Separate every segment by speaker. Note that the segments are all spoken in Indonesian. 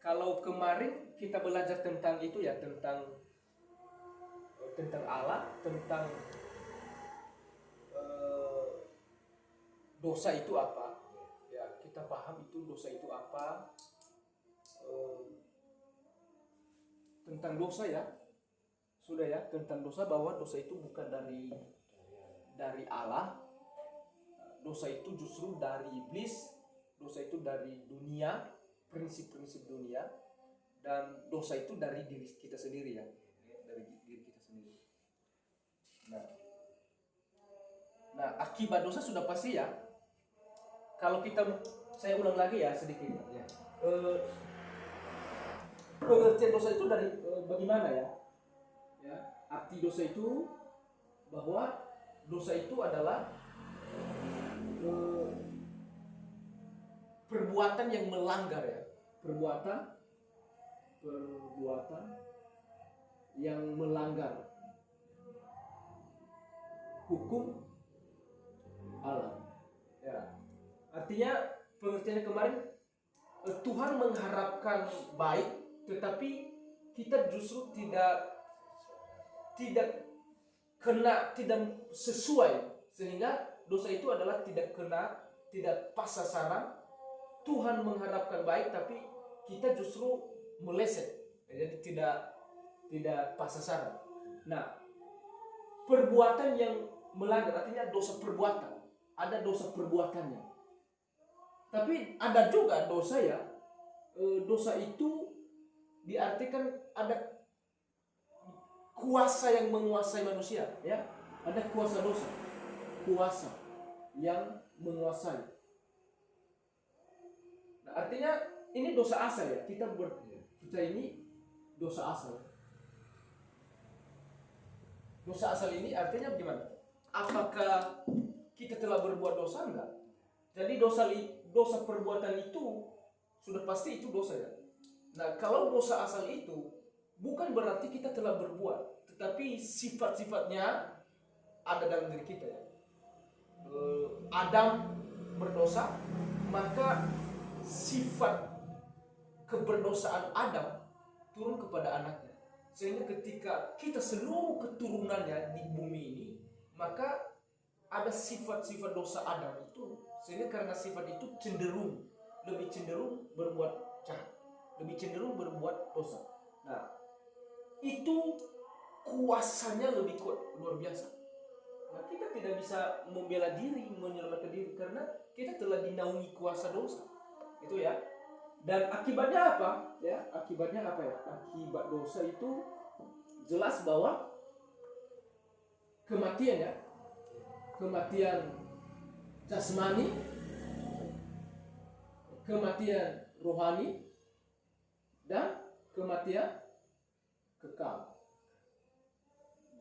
Speaker 1: Kalau kemarin kita belajar tentang itu ya, tentang Allah, tentang eh, dosa itu apa. Ya, kita paham itu dosa itu apa. Eh, Tentang dosa ya, sudah ya, tentang dosa, bahwa dosa itu bukan dari Allah. Dosa itu justru dari iblis, dosa itu dari dunia, prinsip-prinsip dunia, dan dosa itu dari diri kita sendiri ya, dari diri kita sendiri. Nah, akibat dosa sudah pasti ya. Kalau kita, saya ulang lagi ya sedikit. Ya. Pengertian dosa itu dari bagaimana ya? Ya, arti dosa itu bahwa dosa itu adalah perbuatan yang melanggar ya, perbuatan yang melanggar hukum Allah. Ya. Artinya pengertiannya kemarin, Tuhan mengharapkan baik, tetapi kita justru tidak sesuai, sehingga dosa itu adalah tidak pas sasaran. Tuhan mengharapkan baik, tapi kita justru meleset, jadi tidak pas sasaran. Nah, perbuatan yang melanggar artinya dosa perbuatan, ada dosa perbuatannya. Tapi ada juga dosa ya, dosa itu diartikan ada kuasa yang menguasai manusia ya, ada kuasa dosa, kuasa yang menguasai. Nah, artinya ini dosa asal ya, kita percaya ini dosa asal. Dosa asal ini artinya bagaimana? Apakah kita telah berbuat dosa? Enggak. Jadi dosa perbuatan itu sudah pasti itu dosa ya. Nah, kalau dosa asal itu bukan berarti kita telah berbuat, tetapi sifat-sifatnya ada dalam diri kita ya. Adam berdosa, maka sifat keberdosaan Adam turun kepada anaknya. Sehingga ketika kita seluruh keturunannya di bumi ini, maka ada sifat-sifat dosa Adam itu. Sehingga karena sifat itu lebih cenderung berbuat jahat, lebih cenderung berbuat dosa. Nah, itu kuasanya lebih kuat, luar biasa. Nah, kita tidak bisa membela diri, menyelamatkan diri, karena kita telah dinaungi kuasa dosa. Itu ya. Dan akibatnya apa? Ya, akibatnya apa ya? Akibat dosa itu jelas bahwa kematian ya. Kematian jasmani, kematian rohani, dan kematian kekal.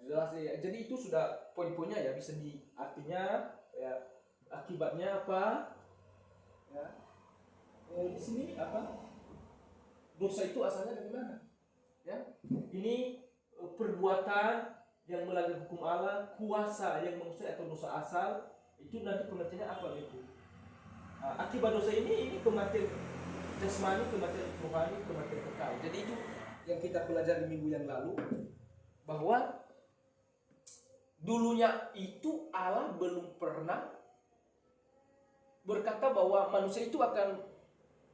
Speaker 1: Jelas ya. Jadi itu sudah poin-poinnya ya, bisa artinya ya, akibatnya apa? Ya. Di sini apa? Dosa itu asalnya dari mana? Ya. Ini perbuatan yang melanggar hukum Allah, kuasa yang menguasai atau dosa asal, itu nanti pengertiannya apa itu? Nah, akibat dosa ini kematian jasmani, kematian rohani, kematian kekal. Jadi itu yang kita pelajari minggu yang lalu, bahwa dulunya itu Allah belum pernah berkata bahwa manusia itu akan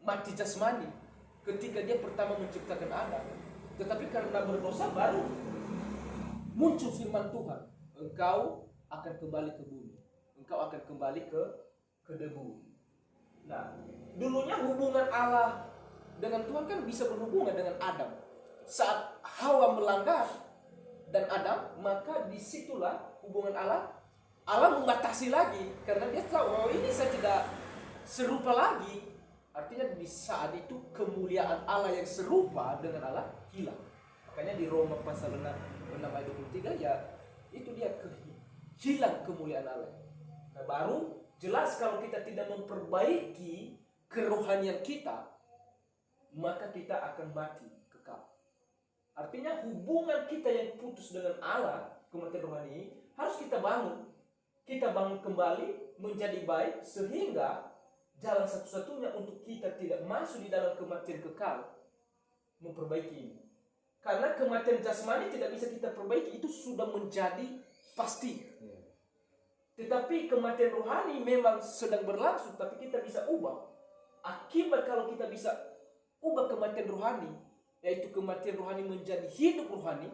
Speaker 1: mati jasmani ketika dia pertama menciptakan Adam. Tetapi karena berdosa baru muncul firman Tuhan, engkau akan kembali ke bumi, engkau akan kembali ke debu. Nah, dulunya hubungan Allah dengan Tuhan kan bisa berhubungan dengan Adam. Saat Hawa melanggar dan Adam, maka disitulah hubungan Allah membatasi lagi, karena dia tahu, oh ini saya tidak serupa lagi. Artinya di saat itu kemuliaan Allah yang serupa dengan Allah hilang. Makanya di Roma pasal 6 ayat 23 ya, itu dia hilang kemuliaan Allah. Nah, baru jelas kalau kita tidak memperbaiki kerohanian kita, maka kita akan mati kekal. Artinya hubungan kita yang putus dengan Allah, kematian rohani, harus kita bangun. Kita bangun kembali menjadi baik, sehingga jalan satu-satunya untuk kita tidak masuk di dalam kematian kekal memperbaiki ini. Karena kematian jasmani tidak bisa kita perbaiki, itu sudah menjadi pasti. Tetapi kematian rohani memang sedang berlangsung, tapi kita bisa ubah. Akibat kalau kita bisa ubah kematian rohani, yaitu kematian rohani menjadi hidup rohani,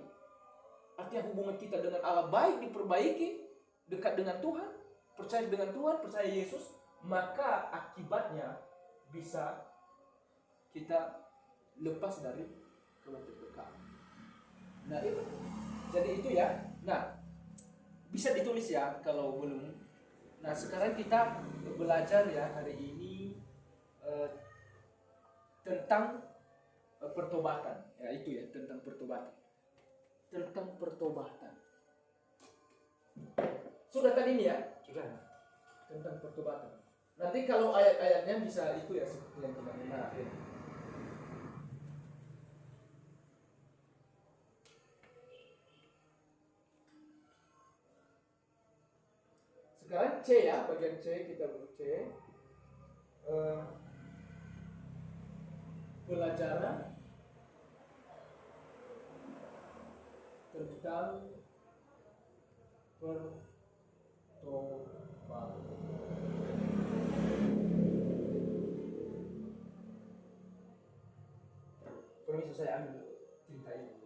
Speaker 1: artinya hubungan kita dengan Allah baik diperbaiki, dekat dengan Tuhan, percaya dengan Tuhan, percaya Yesus, maka akibatnya bisa kita lepas dari kematian kekal. Nah itu, jadi itu ya. Nah bisa ditulis ya kalau belum. Nah sekarang kita belajar ya hari ini tentang pertobatan. Ya itu ya, tentang pertobatan. Tentang pertobatan. Sudah tadi ini ya? Sudah. Tentang pertobatan. Nanti kalau ayat-ayatnya bisa itu ya seperti yang kemarin. Nah, ya. Sekarang C ya, bagian C kita C. Pelajaran tentang pertobatan. Permisi saya ambil tinta ini.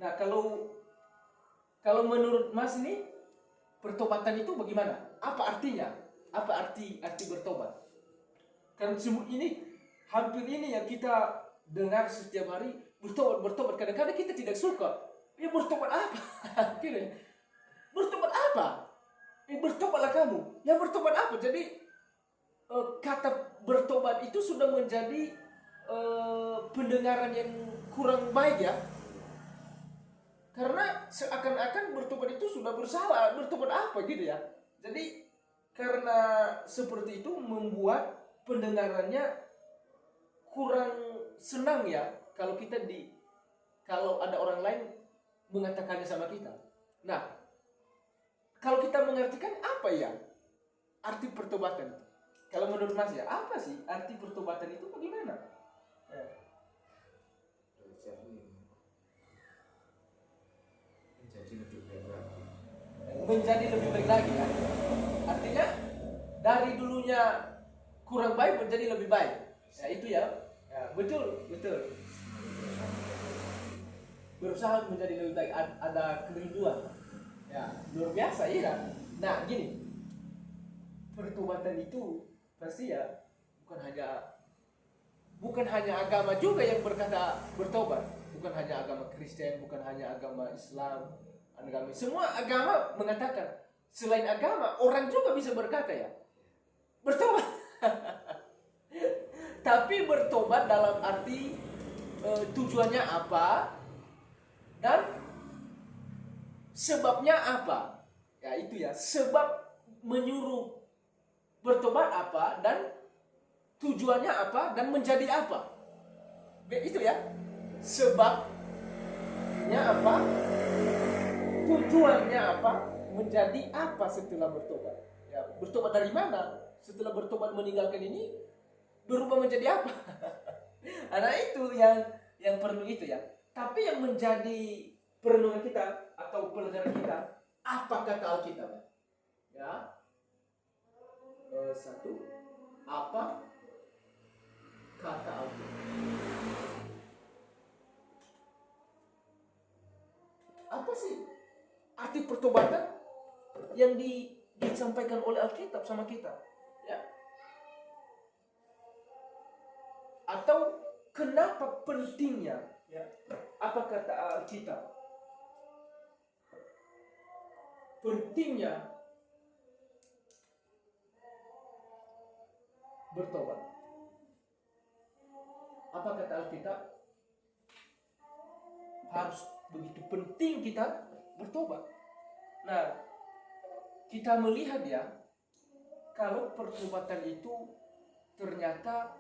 Speaker 1: Nah kalau menurut Mas ini pertobatan itu bagaimana? Apa artinya? Apa arti bertobat? Kan semua ini hampir ini yang kita dengar setiap hari bertobat. Kadang-kadang kita tidak suka. Ya bertobat apa? Bertobat apa? Bertobatlah kamu. Ya bertobat apa? Jadi kata bertobat itu sudah menjadi pendengaran yang kurang baik ya. Karena seakan-akan bertobat itu sudah bersalah, bertobat apa gitu ya. Jadi karena seperti itu membuat pendengarannya kurang senang ya kalau kalau ada orang lain mengatakannya sama kita. Nah, kalau kita mengartikan apa ya arti pertobatan? Kalau menurut Mas ya, apa sih arti pertobatan itu bagaimana? Menjadi lebih baik lagi ya. Artinya dari dulunya kurang baik menjadi lebih baik. Ya itu ya. Betul. Berusaha menjadi lebih baik, ada kerinduan. Ya, luar biasa ya. Nah, gini. Pertobatan itu pasti ya bukan hanya agama juga yang berkata bertobat. Bukan hanya agama Kristen, bukan hanya agama Islam, semua agama mengatakan. Selain agama, orang juga bisa berkata ya bertobat. Tapi bertobat dalam arti tujuannya apa dan sebabnya apa. Ya itu ya, sebab menyuruh bertobat apa dan tujuannya apa dan menjadi apa. Itu ya, sebabnya apa, tujuannya apa, menjadi apa setelah bertobat. Ya, bertobat dari mana? Setelah bertobat meninggalkan ini berubah menjadi apa? Nah itu yang perlu itu ya. Tapi yang menjadi perenungan kita atau pelajaran kita, apa kata Alkitab? Ya, satu, apa kata Alkitab? Apa sih arti pertobatan yang disampaikan oleh Alkitab sama kita? Ya. Atau kenapa pentingnya? Ya. Apa kata Alkitab? Pentingnya bertobat. Apa kata Alkitab? Harus begitu penting kita bertobat. Nah, kita melihat ya, kalau pertobatan itu ternyata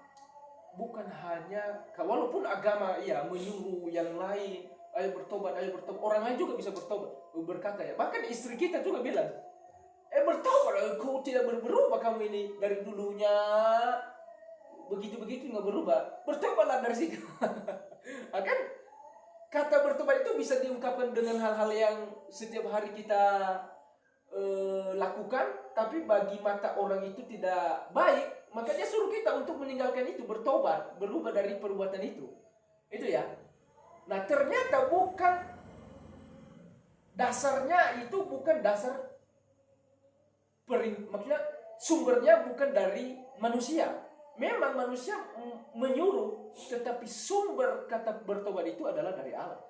Speaker 1: bukan hanya, walaupun agama ya menyuruh yang lain, ayo bertobat, orang lain juga bisa bertobat, berkata ya, bahkan istri kita juga bilang, bertobat, kau tidak berubah kamu ini dari dulunya begitu nggak berubah, bertobatlah dari situ. Kan kata bertobat itu bisa diungkapkan dengan hal-hal yang setiap hari kita lakukan, tapi bagi mata orang itu tidak baik, maka dia suruh kita untuk meninggalkan itu, bertobat, berubah dari perbuatan itu ya. Nah ternyata dasarnya itu bukan dasar maksudnya sumbernya bukan dari manusia. Memang manusia menyuruh, tetapi sumber kata bertobat itu adalah dari Allah.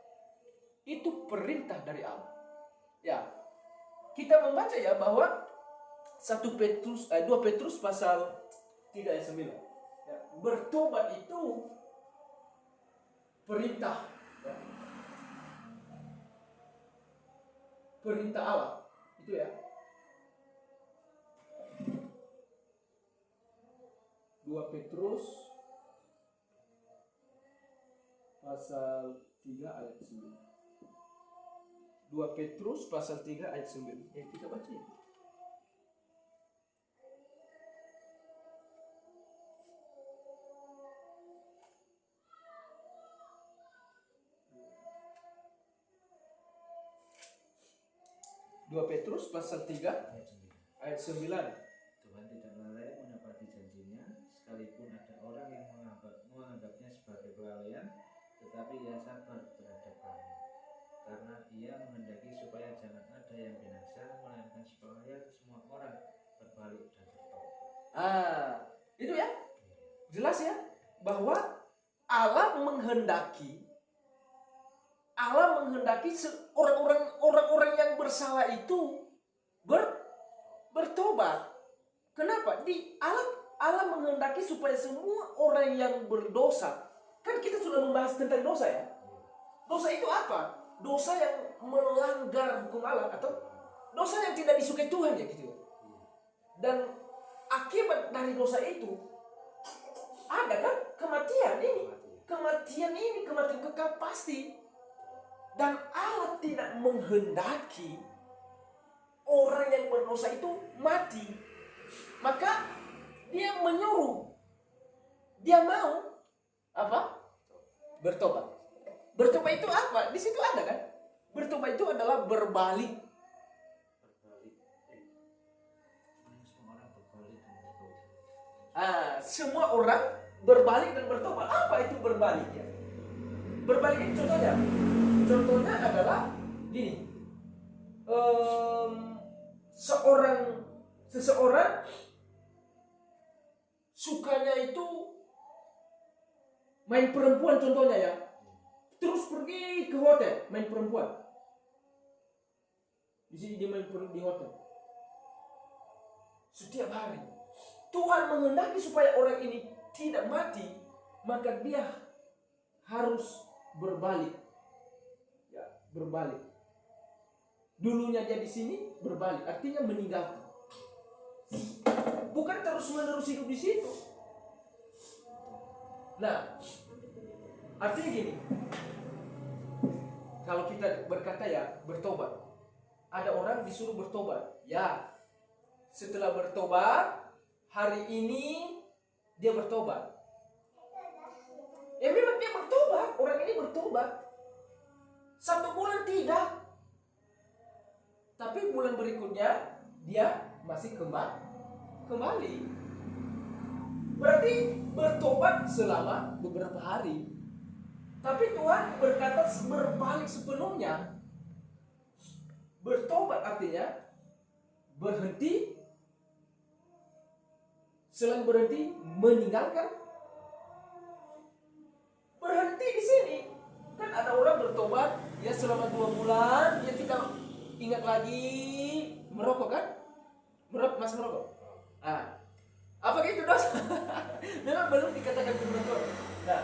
Speaker 1: Itu perintah dari Allah. Ya, kita membaca ya bahwa 2 Petrus pasal 3 ayat 9. Ya, bertobat itu perintah. Ya. Perintah Allah. Itu ya. 2 Petrus pasal 3 ayat 9. 2 Petrus pasal 3 ayat 9. Kita baca ya. Dua Petrus pasal 3 ayat 9.
Speaker 2: Tuhan tidak lalai menepati janjinya, sekalipun ada orang yang menganggapnya sebagai kelalaian, tetapi ia sabar terhadap kamu, karena ia menghendaki supaya jangan ada yang binasa, melainkan supaya semua orang berbalik dan bertobat.
Speaker 1: Itu ya, jelas ya, bahwa Allah menghendaki orang-orang yang bersalah itu bertobat. Kenapa? Allah menghendaki supaya semua orang yang berdosa, kan kita sudah membahas tentang dosa ya. Dosa itu apa? Dosa yang melanggar hukum Allah atau dosa yang tidak disukai Tuhan ya gitu. Dan akibat dari dosa itu ada kan kematian kekal pasti. Dan Allah tidak menghendaki orang yang berdosa itu mati. Maka dia menyuruh, dia mau apa? Bertobat. Bertobat itu apa? Di situ ada kan? Bertobat itu adalah berbalik. Semua orang berbalik dan bertobat. Apa itu berbalik ya? Berbalik itu contohnya adalah gini. Seseorang sukanya itu main perempuan contohnya ya, terus pergi ke hotel main perempuan. Di sini dia main di hotel setiap hari. Tuhan menghendaki supaya orang ini tidak mati, maka dia harus berbalik. Ya, berbalik. Dulunya dia di sini, berbalik, artinya meninggalkan. Bukan terus-menerus hidup di situ. Nah, artinya gini. Kalau kita berkata ya, bertobat. Ada orang disuruh bertobat. Ya, setelah bertobat, hari ini dia bertobat. Ya memang dia bertobat, orang ini bertobat. 1 bulan tidak. Tapi bulan berikutnya dia masih kembali. Berarti bertobat selama beberapa hari. Tapi Tuhan berkata berbalik sepenuhnya. Bertobat artinya berhenti. Selain berhenti, meninggalkan. Berhenti di sini. Kan ada orang bertobat ya selama 2 bulan, dia tidak ingat lagi merokok kan? Masih merokok. Apa gitu dosa? Memang belum dikatakan merokok. Nah,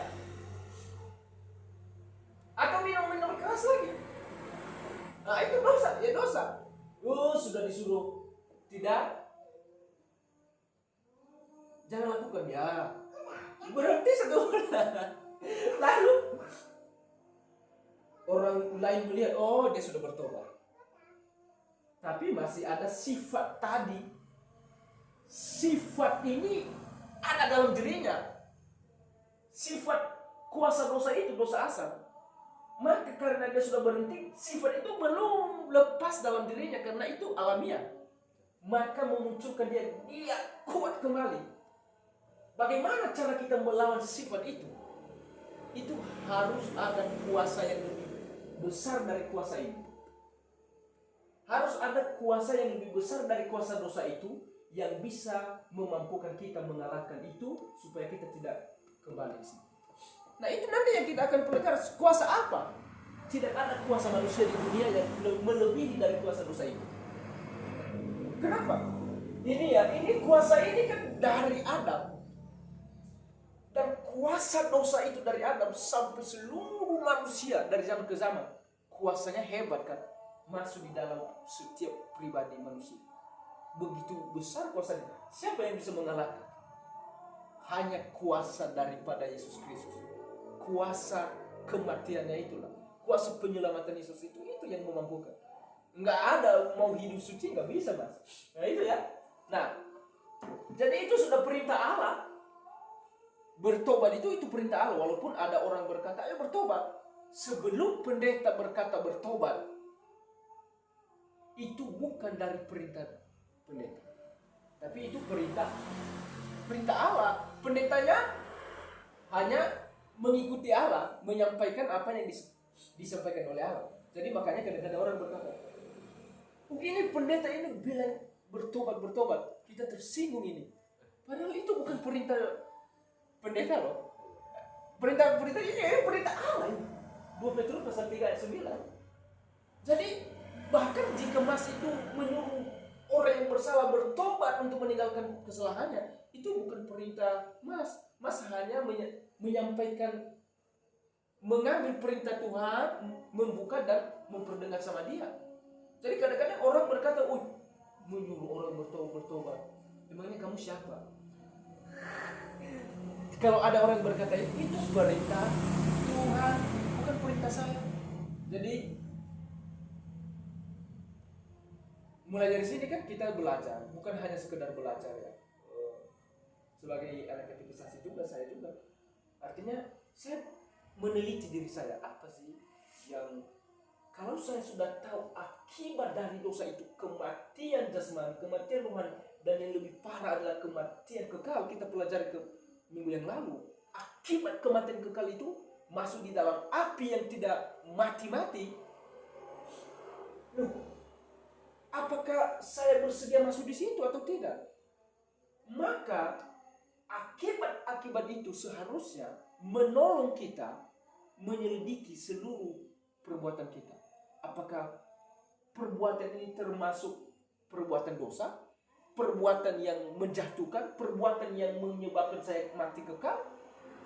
Speaker 1: atau minum keras lagi. Itu dosa, ya dosa. Sudah disuruh tidak lakukan? Ya, berhenti satu bulan. Lalu orang lain melihat, oh dia sudah bertobat. Tapi masih ada sifat tadi. Sifat ini ada dalam dirinya. Sifat kuasa dosa itu, dosa asal. Maka karena dia sudah berhenti, sifat itu belum lepas dalam dirinya karena itu alamiah. Maka memunculkan dia kuat kembali. Bagaimana cara kita melawan sifat itu? Itu harus ada kuasa yang lebih besar dari kuasa itu. Harus ada kuasa yang lebih besar dari kuasa dosa itu yang bisa memampukan kita mengalahkan itu supaya kita tidak kembali ke sini. Nah, itu nanti yang kita akan pelajari. Kuasa apa? Tidak ada kuasa manusia di dunia yang melebihi dari kuasa dosa itu. Kenapa? Ini kuasa ini kan dari Adam. Dan kuasa dosa itu dari Adam sampai seluruh manusia dari zaman ke zaman. Kuasanya hebat kan? Masuk di dalam setiap pribadi manusia. Begitu besar kuasanya. Siapa yang bisa mengalahkan? Hanya kuasa daripada Yesus Kristus. Kuasa kematiannya itulah. Kuasa penyelamatan Yesus itu yang memampukan. Nggak ada mau hidup suci, nggak bisa, Mas. Nah itu ya. Nah, jadi itu sudah perintah Allah. Bertobat itu perintah Allah. Walaupun ada orang berkata, ayo bertobat. Sebelum pendeta berkata bertobat, itu bukan dari perintah pendeta. Tapi itu perintah Allah. Pendetanya hanya mengikuti Allah, menyampaikan apa yang disampaikan oleh Allah. Jadi makanya kadang-kadang orang berkata, ini pendeta ini bilang bertobat, kita tersinggung ini. Padahal itu bukan perintah pendeta loh. Perintah ini perintah Allah. 2 Petrus pasal 3 ayat 9. Jadi bahkan jika Mas itu menyuruh orang yang bersalah bertobat untuk meninggalkan kesalahannya, itu bukan perintah Mas. Mas hanya menyampaikan, mengambil perintah Tuhan, membuka dan memperdengar sama dia. Jadi kadang-kadang orang berkata, menyuruh orang bertobat. Emangnya kamu siapa? Kalau ada orang berkata itu perintah Tuhan, bukan perintah saya. Jadi mulai dari sini kan kita belajar, bukan hanya sekedar belajar ya. Sebagai anak katekisasi juga, saya juga. Artinya saya meneliti diri saya, apa sih yang kalau saya sudah tahu akibat dari dosa itu kematian jasmani, kematian rohani, dan yang lebih parah adalah kematian kekal. Kita pelajari ke minggu yang lalu. Akibat kematian kekal itu masuk di dalam api yang tidak mati-mati. Apakah saya bersedia masuk di situ atau tidak? Maka akibat itu seharusnya menolong kita menyelidiki seluruh perbuatan kita. Apakah perbuatan ini termasuk perbuatan dosa, perbuatan yang menjatuhkan, perbuatan yang menyebabkan saya mati kekal?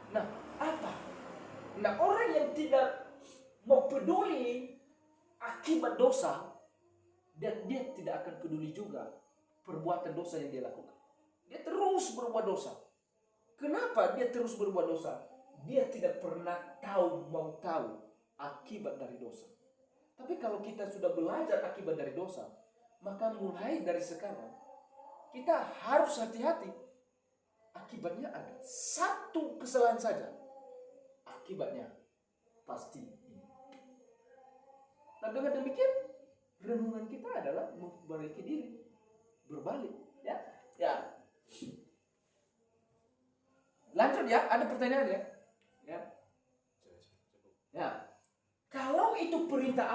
Speaker 1: Nah, apa? Nah, orang yang tidak mau peduli akibat dosa, dan dia tidak akan peduli juga perbuatan dosa yang dia lakukan. Dia terus berbuat dosa. Kenapa dia terus berbuat dosa? Dia tidak pernah mau tahu akibat dari dosa. Tapi kalau kita sudah belajar akibat dari dosa, maka mulai dari sekarang kita harus hati-hati. Akibatnya ada satu kesalahan saja, akibatnya pasti ini. Nah, dengan demikian renungan kita adalah memperbaiki diri, berbalik, ya. Lanjut ya, ada pertanyaan ya. Ya. Kalau itu perintah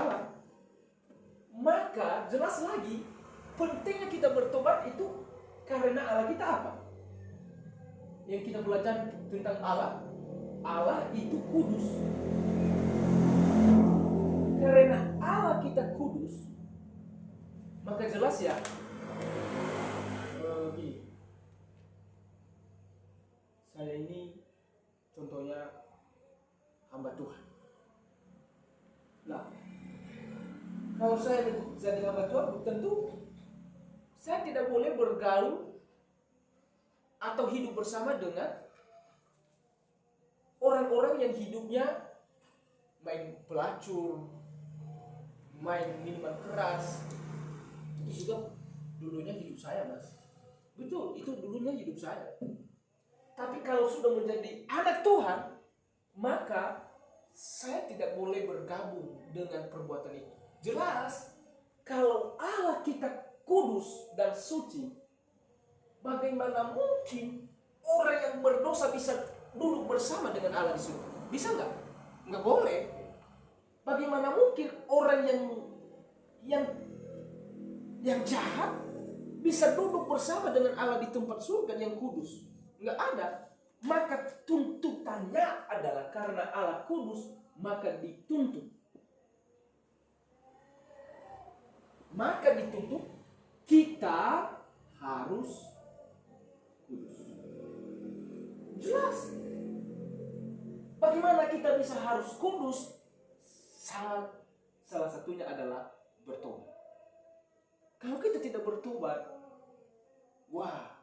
Speaker 1: Allah, maka jelas lagi pentingnya kita bertobat itu karena Allah kita apa? Yang kita belajar tentang Allah itu kudus. Karena Allah kita kudus, maka jelas ya. Begini. Saya ini contohnya hamba Tuhan. Nah, kalau saya jadi hamba Tuhan, tentu saya tidak boleh bergaul atau hidup bersama dengan orang-orang yang hidupnya main pelacur, main minuman keras. Itu juga dulunya hidup saya, Mas. Betul, itu dulunya hidup saya. Tapi kalau sudah menjadi anak Tuhan, maka saya tidak boleh bergabung dengan perbuatan itu. Jelas, kalau Allah kita kudus dan suci, bagaimana mungkin orang yang berdosa bisa duduk bersama dengan Allah di surga? Bisa nggak? Nggak boleh. Bagaimana mungkin orang yang jahat bisa duduk bersama dengan Allah di tempat surga yang kudus? Nggak ada. Maka tuntutannya adalah karena Allah kudus, maka dituntut. Maka dituntut kita harus kudus. Jelas. Bagaimana kita bisa harus kudus? Salah satunya adalah bertobat. Kalau kita tidak bertobat, wah,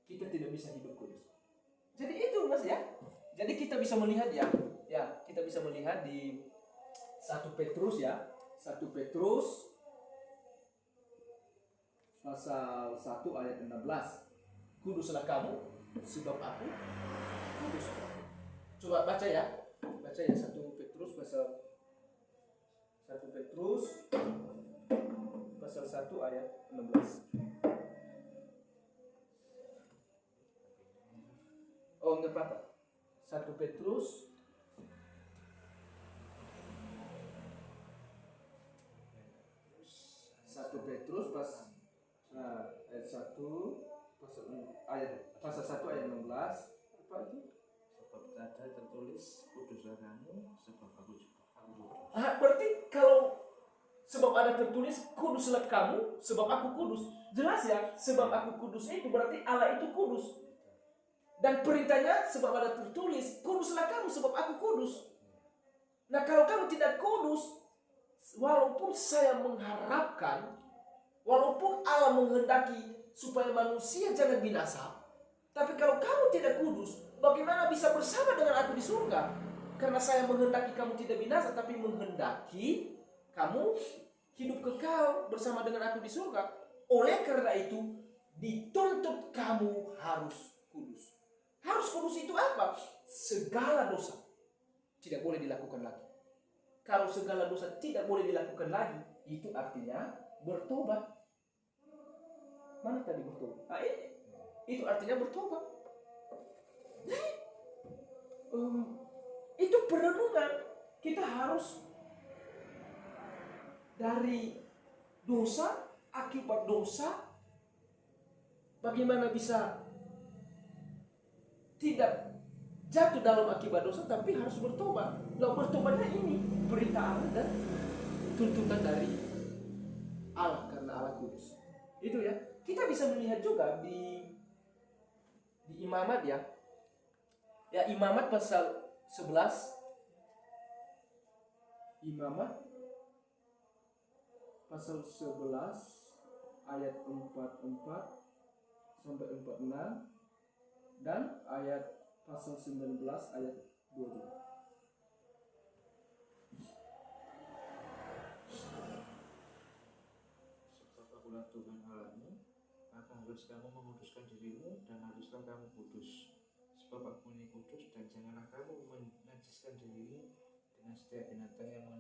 Speaker 1: kita tidak bisa hidup kudus. Jadi itu, Mas, ya. Jadi kita bisa melihat ya, kita bisa melihat di 1 Petrus ya. 1 Petrus pasal 1 ayat 16. Kuduslah kamu sebab aku kudus. Coba baca ya. Baca ya 1 Petrus pasal 1 Petrus pasal 1 ayat 16. Oh, enggak apa-apa. 1 Petrus ayat 1 pasal 1 ayat 16. Apa itu?
Speaker 2: Sebab ada tertulis, kuduslah kamu sebab aku kudus.
Speaker 1: Berarti kalau sebab ada tertulis kuduslah kamu sebab aku kudus. Jelas ya, sebab aku kudus itu berarti Allah itu kudus. Dan perintahnya sebab ada tertulis kuduslah kamu sebab aku kudus. Nah, kalau kamu tidak kudus, walaupun saya mengharapkan, walaupun Allah menghendaki supaya manusia jangan binasa, tapi kalau kamu tidak kudus, bagaimana bisa bersama dengan aku di surga? Karena saya menghendaki kamu tidak binasa, tapi menghendaki kamu hidup kekal bersama dengan aku di surga. Oleh karena itu, dituntut kamu harus kudus. Harus kudus itu apa? Segala dosa tidak boleh dilakukan lagi. Kalau segala dosa tidak boleh dilakukan lagi, itu artinya bertobat. Mana tadi bertobat? Ini. Itu artinya bertobat. Itu perenungan. Kita harus dari dosa, akibat dosa, bagaimana bisa tidak jatuh dalam akibat dosa, tapi harus bertobat. Lalu bertobatnya ini perintah Allah dan tuntutan dari Allah karena Allah kudus. Itu ya. Kita bisa melihat juga di Imamat ya. Ya, Imamat pasal 11. Imamat pasal 11 ayat 44 sampai 46 dan ayat pasal 19 ayat 22.
Speaker 2: Sebab akulah Tuhan Allahmu, maka harus kamu menguduskan dirimu dan haruslah kamu kudus. Sebab aku ini kudus dan janganlah kamu menajiskan dirimu dengan setiap binatang yang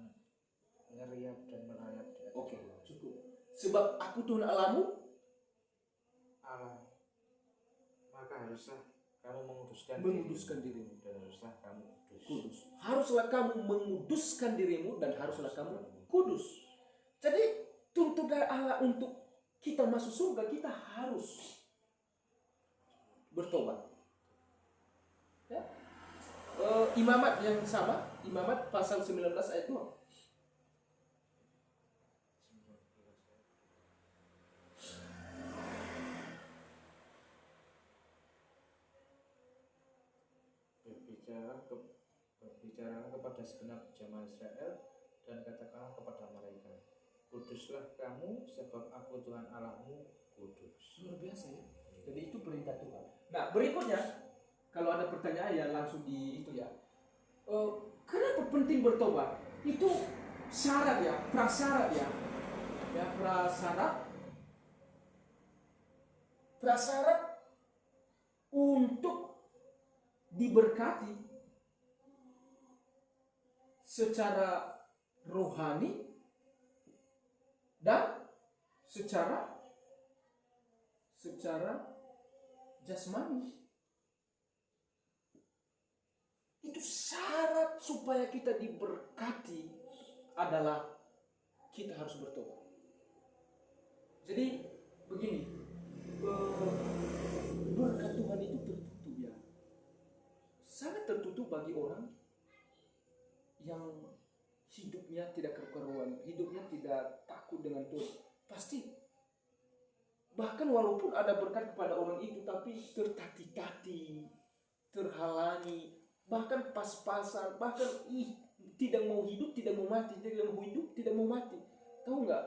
Speaker 2: ngeriap dan merayap di atas.
Speaker 1: Oke, cukup. Sebab aku Tuhan Allahmu,
Speaker 2: Allah, maka haruslah kamu
Speaker 1: menguduskan dirimu
Speaker 2: dan haruslah kamu
Speaker 1: kudus. Haruslah kamu menguduskan dirimu dan haruslah kamu kudus. Jadi tuntutan Allah untuk kita masuk surga, kita harus bertobat. Ya. Imamat yang sama, Imamat pasal 19 ayat 2.
Speaker 2: Berbicara kepada segenap jemaah Israel dan katakanlah kepada mereka, kuduslah kamu sebab aku Tuhan Allahmu kudus.
Speaker 1: Luar biasa ya. Jadi itu perintah Tuhan. Nah berikutnya, kalau ada pertanyaan ya langsung di itu ya. Kenapa penting bertobat? Itu syarat ya, prasyarat ya. Ya prasyarat untuk diberkati secara rohani dan secara jasmani. Itu syarat supaya kita diberkati adalah kita harus bertobat. Jadi begini, berkat Tuhan itu tertutup ya, sangat tertutup bagi orang yang hidupnya tidak keruan, hidupnya tidak takut dengan Tuhan. Pasti bahkan walaupun ada berkat kepada orang itu, tapi tertati-tati, terhalangi, bahkan pas-pasan, bahkan tidak mau hidup, tidak mau mati, tidak mau hidup, tidak mau mati. Tahu nggak?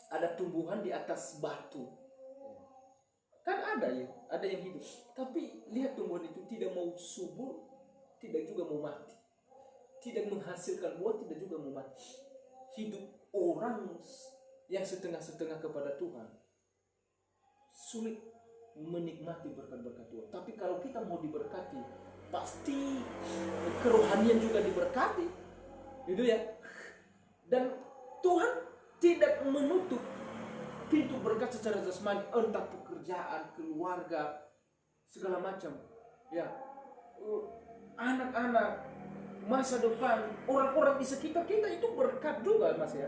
Speaker 1: Ada tumbuhan di atas batu. Kan ada ya, ada yang hidup. Tapi lihat tumbuhan itu tidak mau subur, tidak juga mau mati. Tidak menghasilkan buah, tidak juga mau mati. Hidup orang yang setengah-setengah kepada Tuhan sulit menikmati berkat-berkat Tuhan. Tapi kalau kita mau diberkati, pasti kerohanian juga diberkati. Itu ya. Dan Tuhan tidak menutup pintu berkat secara jasmani, entah pekerjaan, keluarga, segala macam. Ya. Anak-anak, masa depan, orang-orang di sekitar kita itu berkat juga, Mas ya.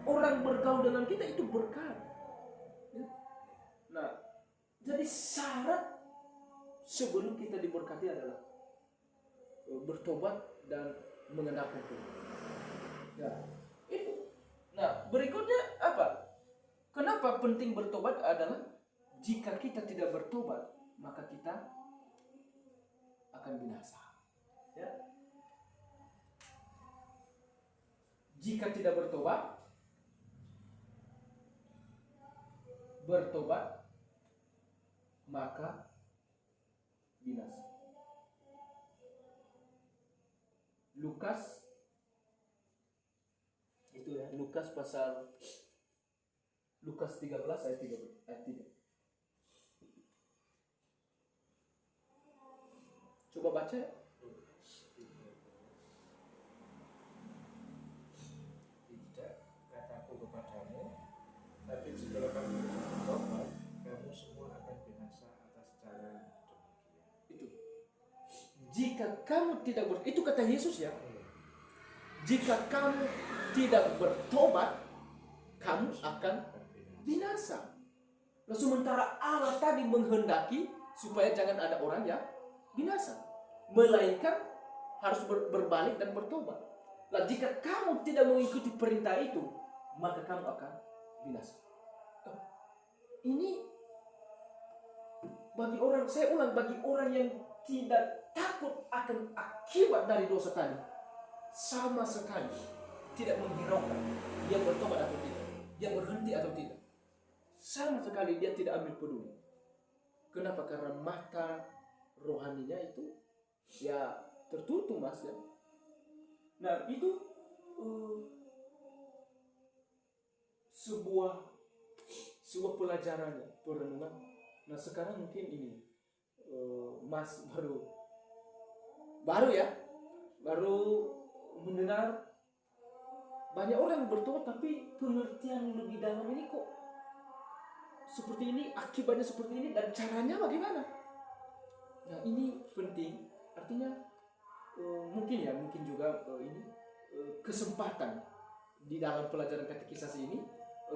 Speaker 1: Orang bergaul dengan kita itu berkat. Ya. Nah, jadi syarat sebelum kita diberkati adalah bertobat dan mengenalkan Tuhan. Ya, itu. Nah, berikutnya apa? Kenapa penting bertobat adalah jika kita tidak bertobat, maka kita akan binasa. Ya. Jika tidak bertobat, maka binasa. Lukas itu ya, Lukas 13 ayat 3. Coba baca.
Speaker 2: Tidak, kataku kepadamu, tapi jika kamu bertobat, kamu semua akan binasa atas cara demikian.
Speaker 1: Itu. Jika kamu tidak itu kata Yesus ya. Jika kamu tidak bertobat, kamu akan binasa. Nah, sementara Allah tadi menghendaki supaya jangan ada orang yang binasa, melainkan harus berbalik dan bertobat. Nah, jika kamu tidak mengikuti perintah itu, maka kamu akan binasa. Ini bagi orang, saya ulang, bagi orang yang tidak takut akan akibat dari dosa tadi, sama sekali tidak menghiraukan dia bertobat atau tidak, dia berhenti atau tidak. Sama sekali dia tidak ambil peduli. Kenapa? Karena mata rohaninya itu ya tertutup, Mas ya. Nah, itu sebuah pelajarannya, perenungan. Nah, sekarang mungkin ini Mas baru mendengar banyak orang bertobat, tapi pengertian lebih dalam ini kok seperti ini, akibatnya seperti ini, dan caranya bagaimana? Nah, ini penting. Artinya mungkin juga ini kesempatan di dalam pelajaran katekisasi ini,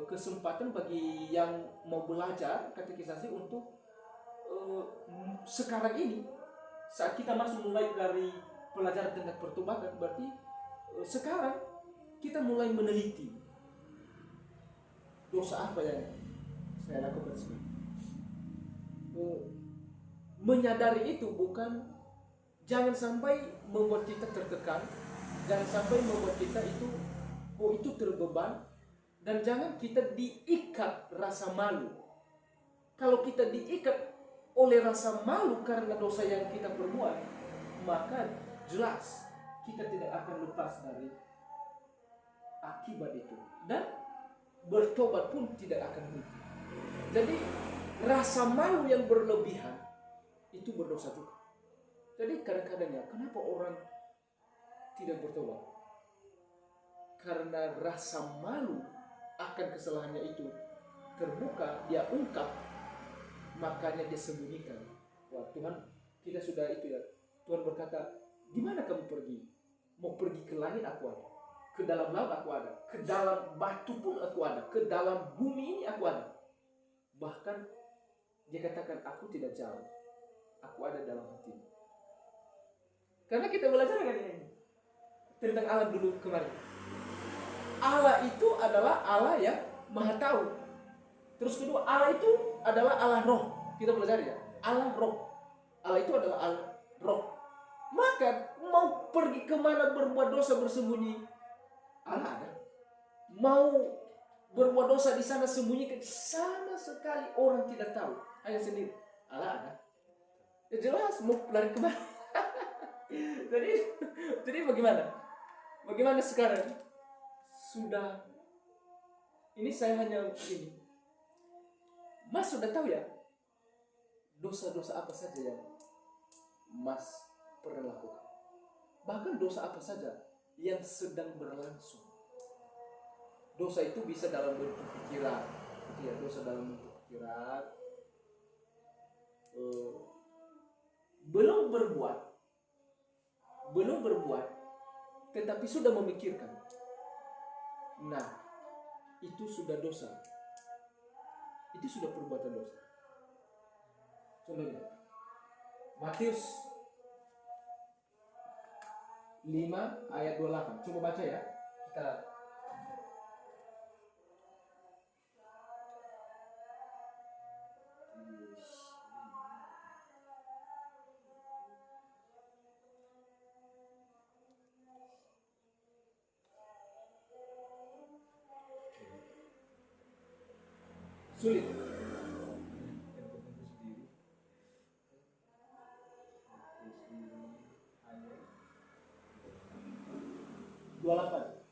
Speaker 1: kesempatan bagi yang mau belajar katekisasi untuk sekarang ini, saat kita masuk mulai dari pelajaran tentang pertobatan, berarti sekarang kita mulai meneliti dosa apa yang saya lakukan sekarang. Menyadari itu bukan, jangan sampai membuat kita tertekan, jangan sampai membuat kita itu terbeban, dan jangan kita diikat rasa malu Kalau kita diikat oleh rasa malu karena dosa yang kita perbuat, maka jelas kita tidak akan lepas dari akibat itu, dan bertobat pun tidak akan mungkin. Jadi rasa malu yang berlebihan itu berdosa juga. Jadi kadang-kadang ya, kenapa orang tidak bertobat? Karena rasa malu akan kesalahannya itu terbuka, dia ungkap, makanya dia sembunyikan. Wah Tuhan, kita sudah itu ya. Tuhan berkata, di mana kamu pergi? Mau pergi ke langit aku ada, ke dalam laut aku ada, ke dalam batu pun aku ada, ke dalam bumi ini aku ada. Bahkan dia katakan, aku tidak jauh, aku ada dalam hatimu. Karena kita belajar kan ini tentang Allah dulu kemarin. Allah itu adalah Allah yang maha tahu. Terus kedua, Allah itu adalah Allah roh. Kita belajar ya, Allah roh. Allah itu adalah Allah roh. Maka mau pergi kemana berbuat dosa bersembunyi, Allah ada. Mau berbuat dosa di sana sembunyikan, sama sekali orang tidak tahu, hanya sendiri. Allah ada. Ya jelas mau lari kemana? jadi bagaimana? Bagaimana sekarang? Sudah, ini saya hanya ini. Mas sudah tahu ya dosa-dosa apa saja yang Mas pernah lakukan. Bahkan dosa apa saja yang sedang berlangsung. Dosa itu bisa dalam bentuk pikiran, ya, dosa dalam bentuk pikiran. Belum berbuat, tetapi sudah memikirkan. Nah, itu sudah dosa. Itu sudah perbuatan dosa. Contohnya, Matius 5 ayat 28. Coba baca ya. Kita sulit. 28.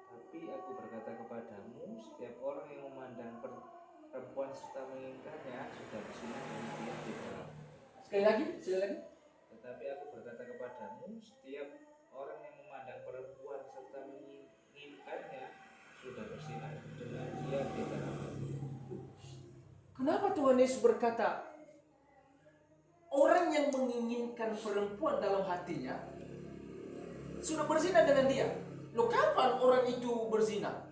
Speaker 2: Tetapi aku berkata kepadamu, setiap orang yang memandang perempuan serta menginginkannya sudah berzina dengan dia di dalam.
Speaker 1: Sekali lagi.
Speaker 2: Tetapi aku berkata kepadamu, setiap orang yang memandang perempuan serta menginginkannya sudah berzina dengan dia di dalam.
Speaker 1: Kenapa Tuhan Yesus berkata orang yang menginginkan perempuan dalam hatinya sudah berzina dengan dia? Loh, kapan orang itu berzina?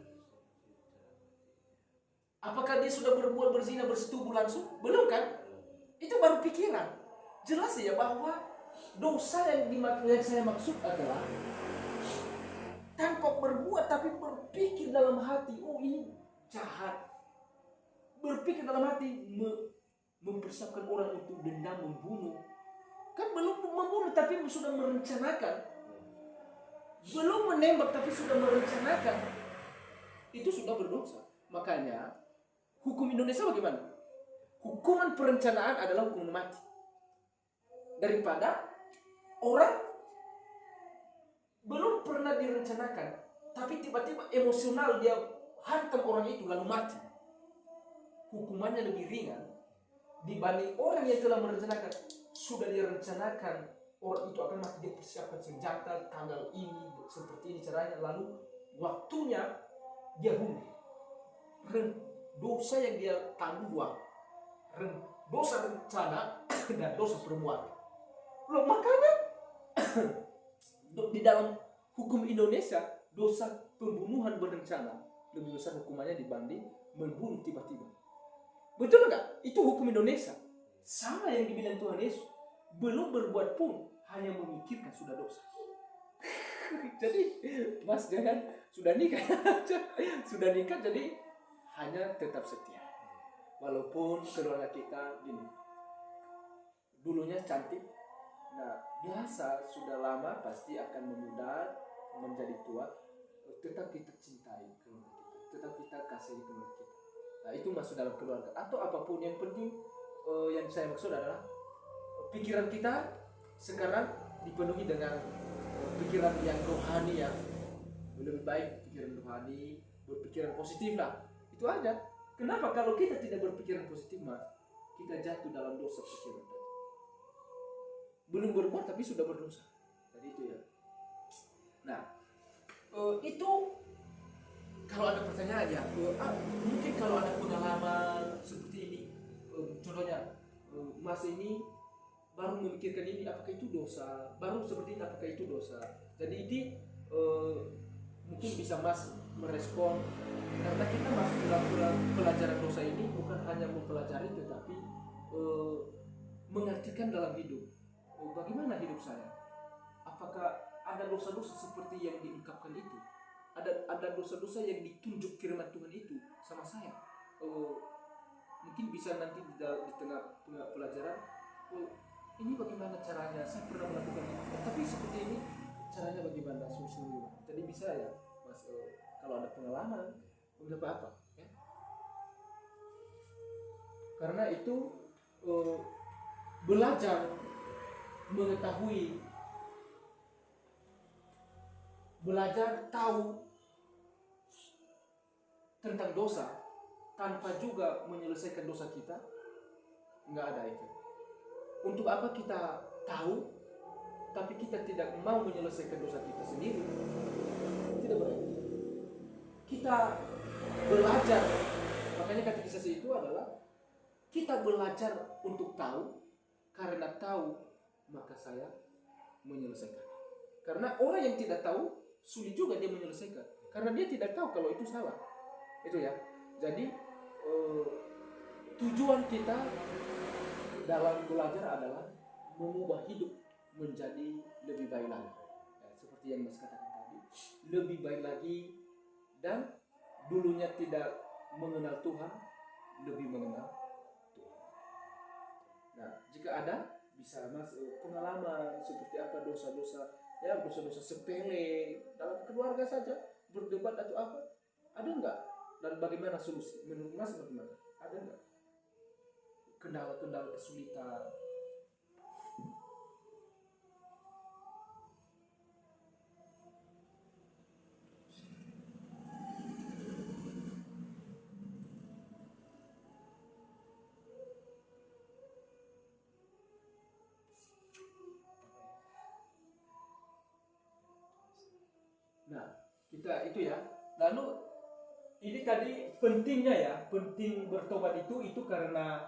Speaker 1: Apakah dia sudah berbuat berzina bersetubuh langsung? Belum kan? Itu baru pikiran. Jelas ya bahwa dosa yang saya maksud adalah tanpa berbuat tapi berpikir dalam hati, oh ini jahat. Berpikir dalam hati, mempersiapkan orang untuk dendam, membunuh. Kan belum membunuh tapi sudah merencanakan. Belum menembak tapi sudah merencanakan. Itu sudah berdosa. Makanya hukum Indonesia bagaimana? Hukuman perencanaan adalah hukuman mati. Daripada orang belum pernah direncanakan, tapi tiba-tiba emosional dia hantam orang itu lalu mati. Hukumannya lebih ringan dibanding orang yang telah merencanakan. Sudah direncanakan orang itu akan mati, dia persiapkan senjata, tanggal ini seperti ini caranya, lalu waktunya dia bunuh. Dosa yang dia tanggung dua, dosa rencana dan dosa perbuatan. Loh, makanya di dalam hukum Indonesia dosa pembunuhan berencana lebih besar hukumannya dibanding membunuh tiba-tiba. Betul enggak? Itu hukum Indonesia. Sama yang dibilang Tuhan Yesus. Belum berbuat pun hanya memikirkan sudah dosa. Jadi Mas jangan sudah nikah jadi hanya tetap setia. Walaupun keluarga kita gini, dulunya cantik, nah biasa sudah lama pasti akan memudar menjadi tua. tetap kita cintai keluarga kita, tetap kita kasihi keluarga kita. Nah, itu masuk dalam keluarga atau apapun yang penting. Yang saya maksud adalah pikiran kita sekarang dipenuhi dengan pikiran yang rohani, yang lebih baik, pikiran rohani, berpikiran positif lah. Itu aja. Kenapa kalau kita tidak berpikiran positif, Mas? Kita jatuh dalam dosa pikiran tadi. Belum berbuat tapi sudah berdosa. Jadi itu ya. Nah, itu kalau ada pertanyaan ya, mungkin kalau ada pengalaman seperti ini, contohnya Mas ini baru memikirkan ini, apakah itu dosa? Baru seperti ini, apakah itu dosa? Jadi ini mungkin bisa Mas merespon, karena kita masuk dalam pelajaran dosa ini bukan hanya mempelajari tetapi mengartikan dalam hidup. Bagaimana hidup saya? Apakah ada dosa-dosa seperti yang diungkapkan itu? Ada dosa-dosa yang ditunjuk firman Tuhan itu sama saya. Mungkin bisa nanti di tengah pelajaran, ini bagaimana caranya? Saya pernah melakukan ini, tapi seperti ini caranya bagaimana? Solusinya. Jadi bisa ya, Mas. Kalau ada pengalaman, udah apa? Ya? Karena itu belajar mengetahui, belajar tahu tentang dosa tanpa juga menyelesaikan dosa kita, nggak ada efek. Untuk apa kita tahu tapi kita tidak mau menyelesaikan dosa kita sendiri? Tidak berefek. Kita belajar, makanya katekisasi itu adalah kita belajar untuk tahu, karena tahu maka saya menyelesaikan. Karena orang yang tidak tahu sulit juga dia menyelesaikan, karena dia tidak tahu kalau itu salah. Itu ya. Jadi tujuan kita dalam belajar adalah mengubah hidup menjadi lebih baik lagi. Ya, seperti yang Mas katakan tadi, lebih baik lagi, dan dulunya tidak mengenal Tuhan, lebih mengenal Tuhan. Nah, jika ada, bisa Mas pengalaman seperti apa dosa-dosa, ya dosa-dosa sepele dalam keluarga saja, berdebat atau apa, ada enggak? Dan bagaimana solusi? Menurut Mas bagaimana? Ada enggak? Kendala-kendala kesulitan. Nah, kita itu ya. Lalu ini tadi pentingnya ya, penting bertobat itu karena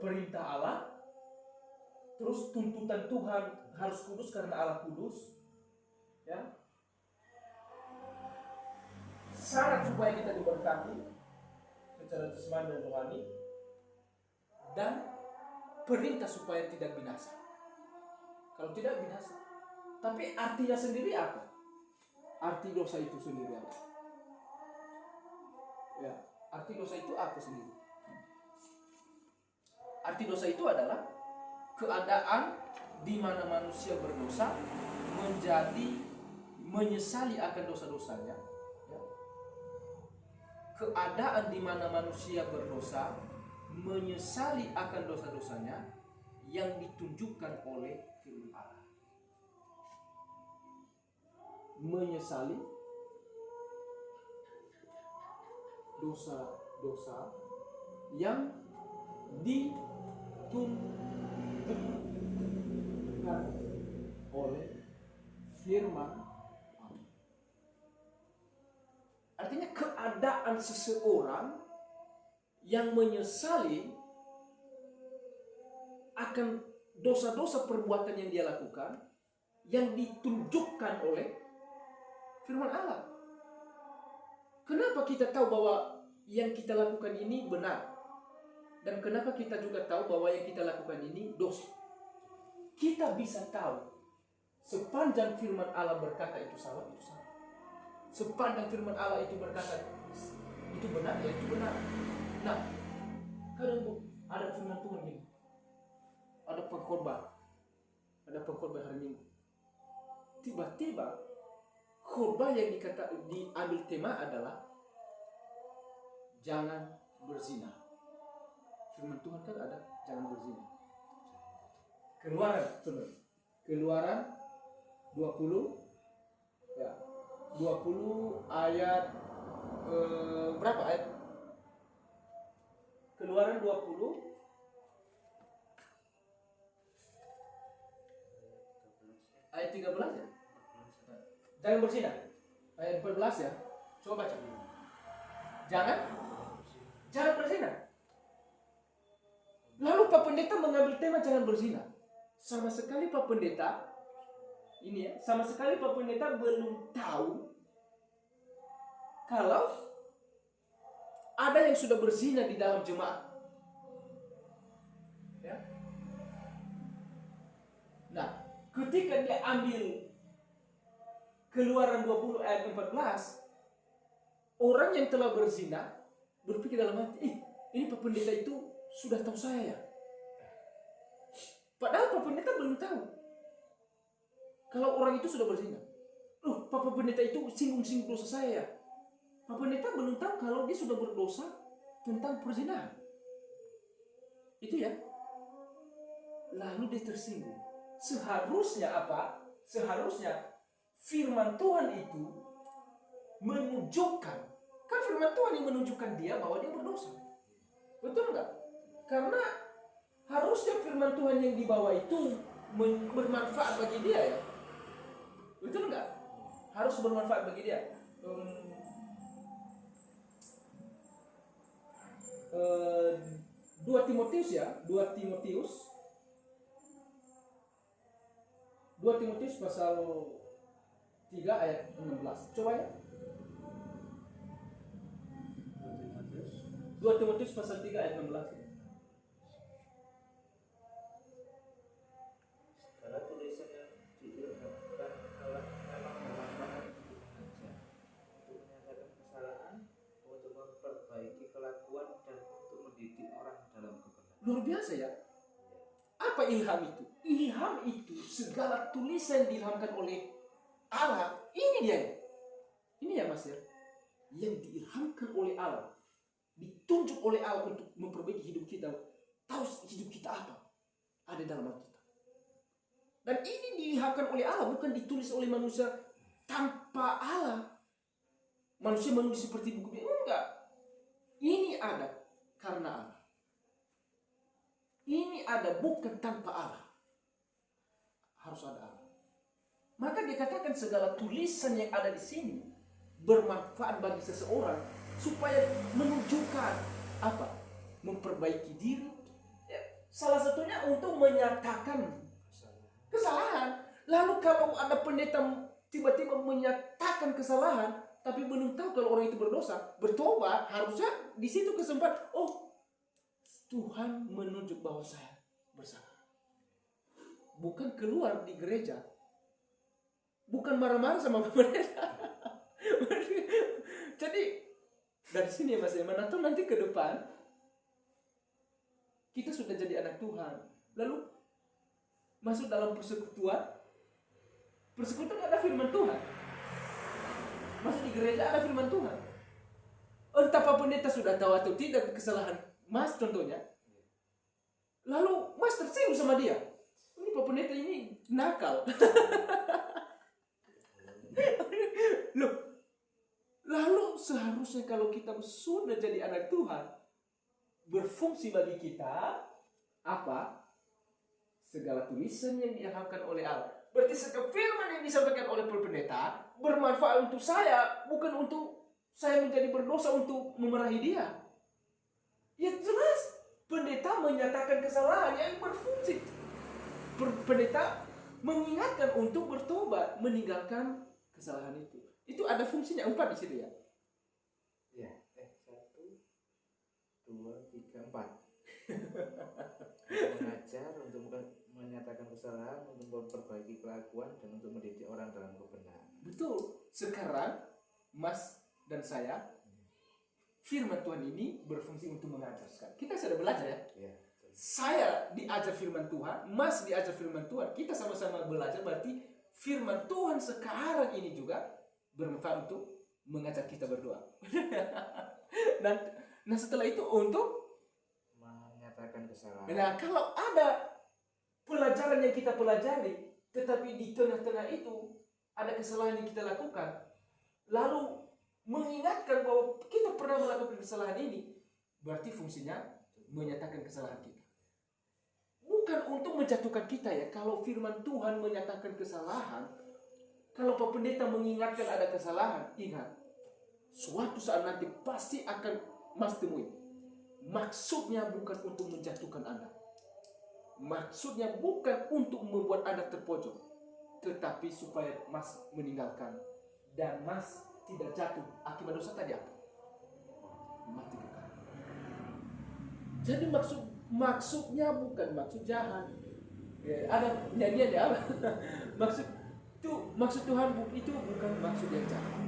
Speaker 1: perintah Allah. Terus tuntutan Tuhan harus kudus karena Allah kudus. Ya. Syarat supaya kita diberkati secara jasmani dan rohani, dan perintah supaya tidak binasa. Kalau tidak binasa. Tapi artinya sendiri apa? Arti dosa itu sendiri apa? Ya, arti dosa itu apa sendiri? Arti dosa itu adalah keadaan di mana manusia berdosa menjadi menyesali akan dosa-dosanya. Ya. Keadaan di mana manusia berdosa menyesali akan dosa-dosanya yang ditunjukkan oleh firman Allah. Menyesali dosa-dosa yang ditunjukkan oleh firman Allah. Artinya keadaan seseorang yang menyesali akan dosa-dosa perbuatan yang dia lakukan yang ditunjukkan oleh firman Allah. Kenapa kita tahu bahwa yang kita lakukan ini benar? Dan kenapa kita juga tahu bahwa yang kita lakukan ini dosa? Kita bisa tahu sepanjang firman Allah berkata itu salah, itu salah. Sepanjang firman Allah itu berkata itu benar, ya itu benar. Nah, kadang ada firman Tuhan gini, ada pengkhotbah hari Minggu. Tiba-tiba khotbah yang diambil tema adalah jangan berzina. Firman Tuhan kan ada jangan berzina. Keluaran 20 ya. 20 ayat berapa ayat? Keluaran 20 ayat 13 ya. Jangan berzina. Ayat 14 ya. Coba baca. Jangan berzina. Lalu Pak Pendeta mengambil tema jangan berzina. Sama sekali Pak Pendeta belum tahu kalau ada yang sudah berzina di dalam jemaat. Ya. Nah, ketika dia ambil Keluaran 20 ayat 14, orang yang telah berzina berpikir dalam hati, ini Pak Pendeta itu sudah tahu saya ya. Padahal Pak Pendeta belum tahu kalau orang itu sudah berzina. Pak Pendeta itu singgung-singgung dosa saya ya. Pak Pendeta belum tahu kalau dia sudah berdosa tentang perzinahan. Itu ya. Lalu dia tersinggung. Seharusnya apa? Seharusnya firman Tuhan itu menunjukkan, kan firman Tuhan yang menunjukkan dia bahwa dia berdosa. Betul enggak? Karena harusnya firman Tuhan yang dibawa itu bermanfaat bagi dia ya. Betul enggak? Harus bermanfaat bagi dia. 2 Timotius ya, 2 Timotius pasal 3 ayat 16. Coba ya. 2 Timotius pasal 3 ayat 16.
Speaker 2: Segala tulisan yang diilhamkan Allah memang bermanfaat saja untuk menyatakan kesalahan, untuk memperbaiki kelakuan, dan untuk mendidik orang dalam kebenaran.
Speaker 1: Luar biasa ya. Apa ilham itu? Ilham itu segala tulisan yang diilhamkan oleh Allah. Ini dia. Ini ya Mas ya. Yang diilhamkan oleh Allah, ditunjuk oleh Allah untuk memperbaiki hidup kita. Tahu hidup kita apa? Ada dalam Alkitab. Dan ini diilhamkan oleh Allah, bukan ditulis oleh manusia tanpa Allah. Manusia menulis seperti buku. Enggak. Ini ada karena Allah. Ini ada bukan tanpa Allah. Harus ada Allah. Maka dikatakan segala tulisan yang ada di sini bermanfaat bagi seseorang supaya menunjukkan apa? Memperbaiki diri. Ya, salah satunya untuk menyatakan kesalahan. Lalu kalau ada pendeta tiba-tiba menyatakan kesalahan, tapi belum tahu kalau orang itu berdosa, bertobat, harusnya di situ kesempatan. Oh, Tuhan menunjuk bahwa saya bersalah. Bukan keluar di gereja, bukan marah-marah sama pendeta. Jadi dari sini ya Mas ya, menatap nanti ke depan kita sudah jadi anak Tuhan, lalu masuk dalam persekutuan ada firman Tuhan. Masuk di gereja ada firman Tuhan. Entah Pak Pendeta sudah tahu atau tidak kesalahan Mas contohnya, lalu Mas tersinggung sama dia. Ini Pak Pendeta ini nakal. Loh, lalu seharusnya kalau kita sudah jadi anak Tuhan, berfungsi bagi kita apa? Segala tulisan yang diilhamkan oleh Allah. Berarti segala firman yang disampaikan oleh Pak Pendeta bermanfaat untuk saya, bukan untuk saya menjadi berdosa untuk memarahi dia. Ya jelas, pendeta menyatakan kesalahan yang berfungsi. Pendeta mengingatkan untuk bertobat, meninggalkan kesalahan itu. Itu ada fungsinya 4 di situ ya.
Speaker 2: Ya, 1, 2, 3, 4. Mengajar, untuk menyatakan kesalahan, untuk memperbaiki kelakuan, dan untuk mendidik orang dalam kebenaran.
Speaker 1: Betul. Sekarang Mas dan saya, firman Tuhan ini berfungsi untuk mengajarkan. Kita sudah belajar ya.
Speaker 2: Ya.
Speaker 1: Saya diajar firman Tuhan, Mas diajar firman Tuhan. Kita sama-sama belajar, berarti firman Tuhan sekarang ini juga bermanfaat untuk mengajak kita berdoa. Dan nah setelah itu untuk
Speaker 2: menyatakan kesalahan.
Speaker 1: nah kalau ada pelajaran yang kita pelajari, tetapi di tengah-tengah itu ada kesalahan yang kita lakukan, lalu mengingatkan bahwa kita pernah melakukan kesalahan ini, berarti fungsinya menyatakan kesalahan kita. Bukan untuk menjatuhkan kita ya. Kalau firman Tuhan menyatakan kesalahan, kalau Pak Pendeta mengingatkan ada kesalahan, ingat, suatu saat nanti pasti akan Mas temui. Maksudnya bukan untuk menjatuhkan Anda. Maksudnya bukan untuk membuat Anda terpojok, tetapi supaya Mas meninggalkan dan Mas tidak jatuh akibat dosa tadi apa? Mati kekal. Jadi maksudnya bukan maksud jahat. Ya, ada nyanyian ya. Maksud Tuhan itu bukan maksud yang jahat.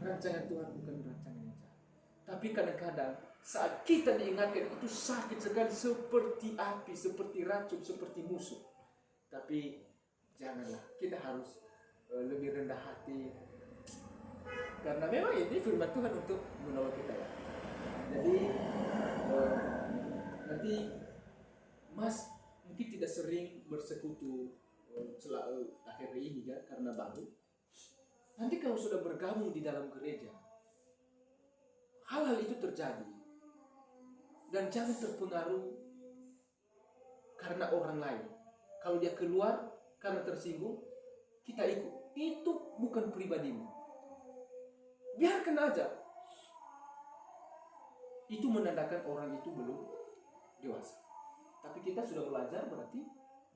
Speaker 1: Rancangan Tuhan bukan rancangan yang jahat. Tapi kadang-kadang saat kita diingatkan itu sakit sekali, seperti api, seperti racun, seperti musuh. Tapi janganlah, kita harus lebih rendah hati. Karena memang ini firman Tuhan untuk menolong kita ya. Jadi nanti Mas mungkin tidak sering bersekutu akhir ini ya, karena baru. Nanti kalau sudah bergabung di dalam gereja, hal-hal itu terjadi. Dan jangan terpengaruh karena orang lain. Kalau dia keluar karena tersinggung, kita ikut. Itu bukan pribadimu. Biarkan aja. Itu menandakan orang itu belum dewasa. Tapi kita sudah belajar, berarti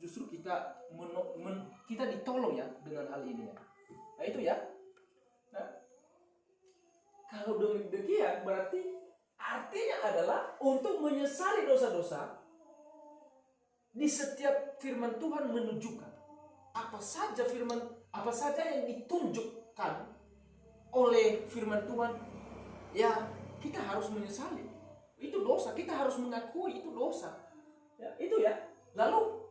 Speaker 1: justru kita kita ditolong ya dengan hal ini ya. Nah itu ya. Nah, kalau demikian berarti artinya adalah untuk menyesali dosa-dosa. Di setiap firman Tuhan menunjukkan apa saja yang ditunjukkan oleh firman Tuhan, ya kita harus menyesali. Itu dosa, kita harus mengakui itu dosa. Ya, itu ya. Lalu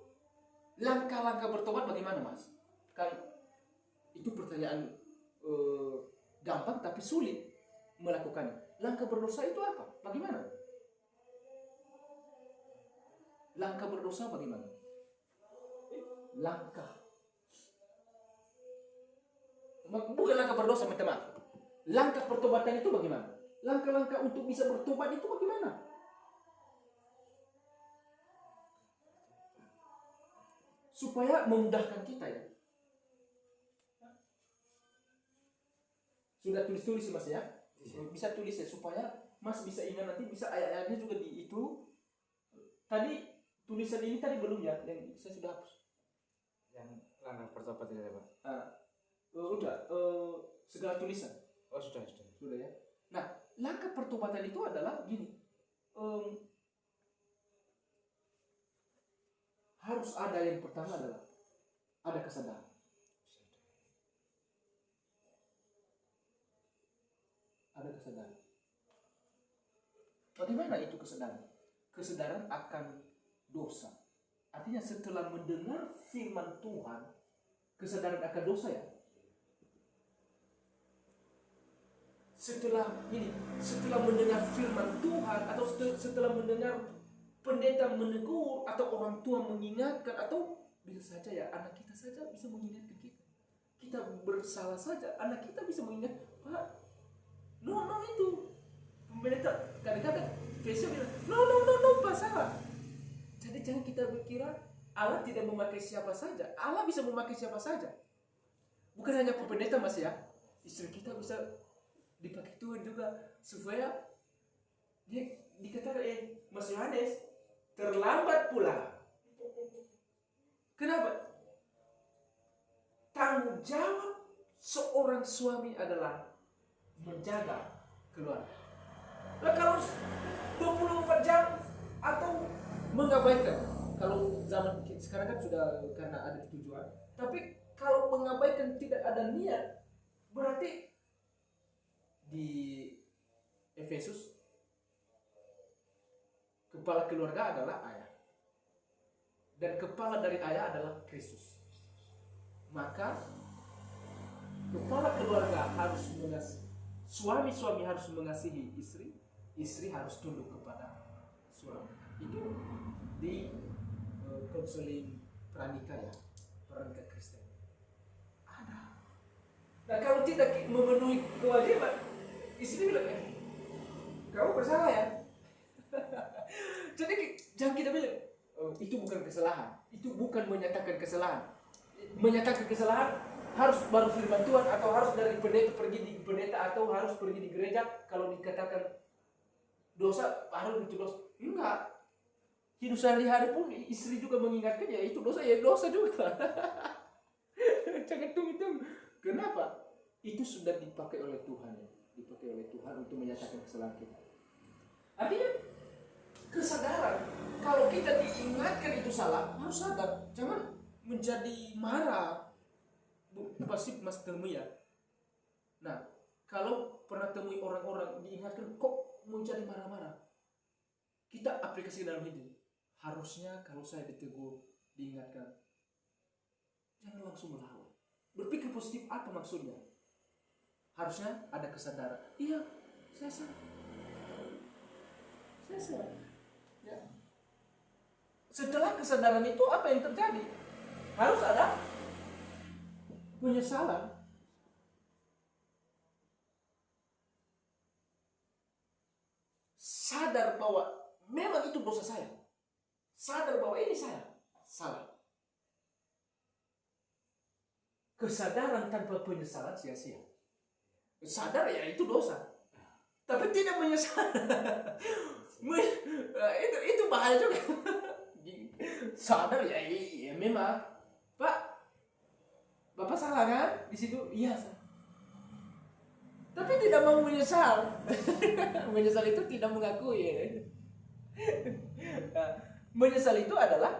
Speaker 1: langkah-langkah bertobat bagaimana, Mas? Kan itu pertanyaan gampang tapi sulit melakukannya. Langkah berdosa itu apa? Bagaimana? Langkah berdosa bagaimana? Bukan langkah berdosa, minta maaf. Langkah pertobatan itu bagaimana? Langkah-langkah untuk bisa bertobat itu bagaimana? Supaya memudahkan kita ya. Sudah tulis-tulis Mas ya? Bisa tulis ya, supaya Mas bisa ingat nanti, bisa ayat-ayatnya juga di itu. Tadi tulisan ini tadi belum ya, yang saya sudah hapus.
Speaker 2: Yang langkah pertobat itu Pak.
Speaker 1: Segala tulisan.
Speaker 2: Oh sudah
Speaker 1: ya. Nah, langkah pertobatan itu adalah gini. Harus ada, yang pertama adalah ada kesadaran. Ada kesadaran. Bagaimana itu kesadaran? Kesadaran akan dosa. Artinya setelah mendengar firman Tuhan, kesadaran akan dosa ya. Setelah mendengar firman Tuhan, atau setelah mendengar pendeta menegur atau orang tua mengingatkan, atau bisa saja ya anak kita saja bisa mengingatkan kita. Kita bersalah saja, anak kita bisa mengingat, Pak, no itu. Pendeta kadang-kadang Fesya bilang, no Pak, salah. Jadi jangan kita berkira Allah tidak memakai siapa saja. Allah bisa memakai siapa saja. Bukan hanya pendeta Mas ya. Istri kita bisa dipakai Tuhan juga, supaya dia dikatakan Mas Yohanes terlambat pula. Kenapa? Tanggung jawab seorang suami adalah menjaga keluarga. Nah, kalau 24 jam atau mengabaikan, kalau zaman sekarang kan sudah karena ada tujuan, tapi kalau mengabaikan, tidak ada niat, berarti di Efesus kepala keluarga adalah ayah, dan kepala dari ayah adalah Kristus. Maka Kepala keluarga harus mengasihi, suami harus mengasihi istri, istri harus tunduk kepada suami. Itu di konseling pernikah ya, pernikah Kristen ada. Nah kalau tidak memenuhi kewajiban, istri bilang, kamu bersalah ya. Jadi jangan kita bilang, oh, itu bukan kesalahan, itu bukan menyatakan kesalahan. Menyatakan kesalahan harus baru firman Tuhan, atau harus dari pendeta pergi di pendeta, atau harus pergi di gereja. Kalau dikatakan dosa baru itu dosa, enggak. Hidup sehari-hari pun istri juga mengingatkan, ya itu dosa, ya dosa juga. Jangan tunggu-tunggu. Kenapa? Itu sudah dipakai oleh Tuhan ya. Dipakai oleh Tuhan untuk menyatakan kesalahan kita. Artinya kesadaran, kalau kita diingatkan itu salah, harus sadar. Jangan menjadi marah. Pasti mas temui ya. Nah, kalau pernah temui orang-orang diingatkan kok menjadi marah-marah, kita aplikasi dalam hidup. Harusnya kalau saya ditegur, diingatkan, jangan langsung melawan. Berpikir positif apa maksudnya? Harusnya ada kesadaran. Iya, saya salah. Saya salah. Ya. Setelah kesadaran itu apa yang terjadi? Harus ada penyesalan. Sadar bahwa memang itu dosa saya. Sadar bahwa ini saya salah. Kesadaran tanpa penyesalan sia-sia. Sadar ya itu dosa, tapi tidak menyesal. itu bahaya juga. Sadar ya, memang Pak, Bapak salah kan di situ, iya salah. Tapi tidak mau menyesal. Menyesal itu tidak mengakui ya. Menyesal itu adalah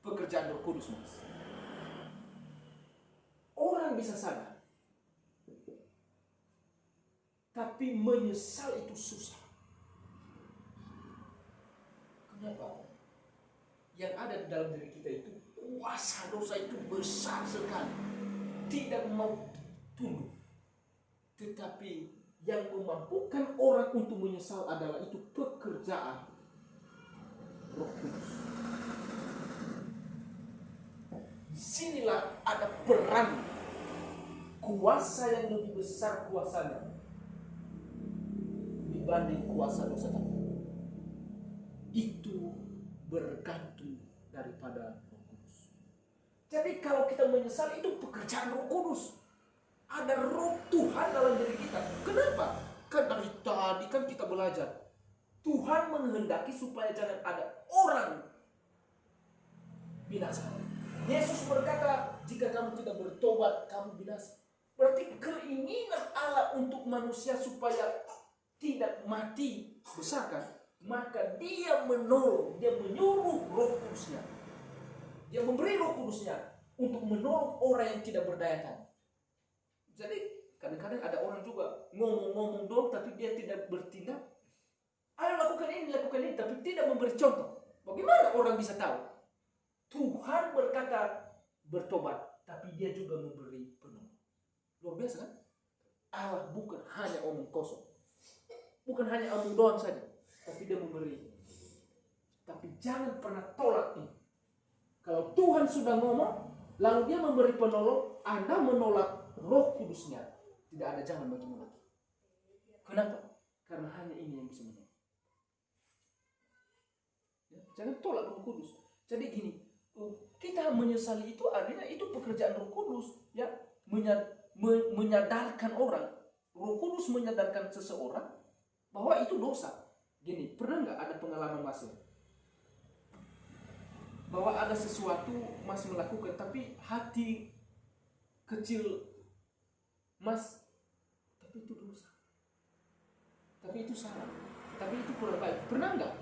Speaker 1: pekerjaan Roh Kudus, Mas. Orang bisa sadar, tapi menyesal itu susah. Kenapa? Yang ada di dalam diri kita itu, kuasa dosa itu besar sekali. Tidak mau tunduk. Tetapi yang memampukan orang untuk menyesal adalah itu pekerjaan Roh Kudus. Disinilah ada peran kuasa yang lebih besar kuasanya dibanding kuasa dosa tadi. Itu bergantung daripada Roh Kudus. Jadi kalau kita menyesal itu pekerjaan Roh Kudus. Ada Roh Tuhan dalam diri kita. Kenapa? Kan dari tadi kan kita belajar, Tuhan menghendaki supaya jangan ada orang binasa. Yesus berkata, jika kamu tidak bertobat, kamu binasa. Berarti keinginan Allah untuk manusia supaya tidak mati besar kan? Maka dia menolong, dia menyuruh Roh Kudusnya. Dia memberi Roh Kudusnya untuk menolong orang yang tidak berdaya. Jadi kadang-kadang ada orang juga ngomong-ngomong doang tapi dia tidak bertindak. Ayo lakukan ini, tapi tidak memberi contoh. Bagaimana orang bisa tahu? Tuhan berkata bertobat, tapi dia juga memberi penolong. Luar biasa kan? Allah bukan hanya omong kosong, bukan hanya omong doang saja, tapi dia memberi. Tapi jangan pernah tolak ini. Kalau Tuhan sudah ngomong, lalu dia memberi penolong, Anda menolak Roh Kudusnya, tidak ada jalan bagimu lagi. Kenapa? Karena hanya ini yang bisa menolong. Ya, jangan tolak Roh Kudus. Jadi gini, kita menyesali itu artinya itu pekerjaan Roh Kudus, ya, menyadarkan orang. Roh Kudus menyadarkan seseorang bahwa itu dosa. Gini, pernah nggak ada pengalaman Mas bahwa ada sesuatu Mas melakukan, tapi hati kecil Mas, tapi itu dosa, tapi itu salah, tapi itu kurang baik. Pernah nggak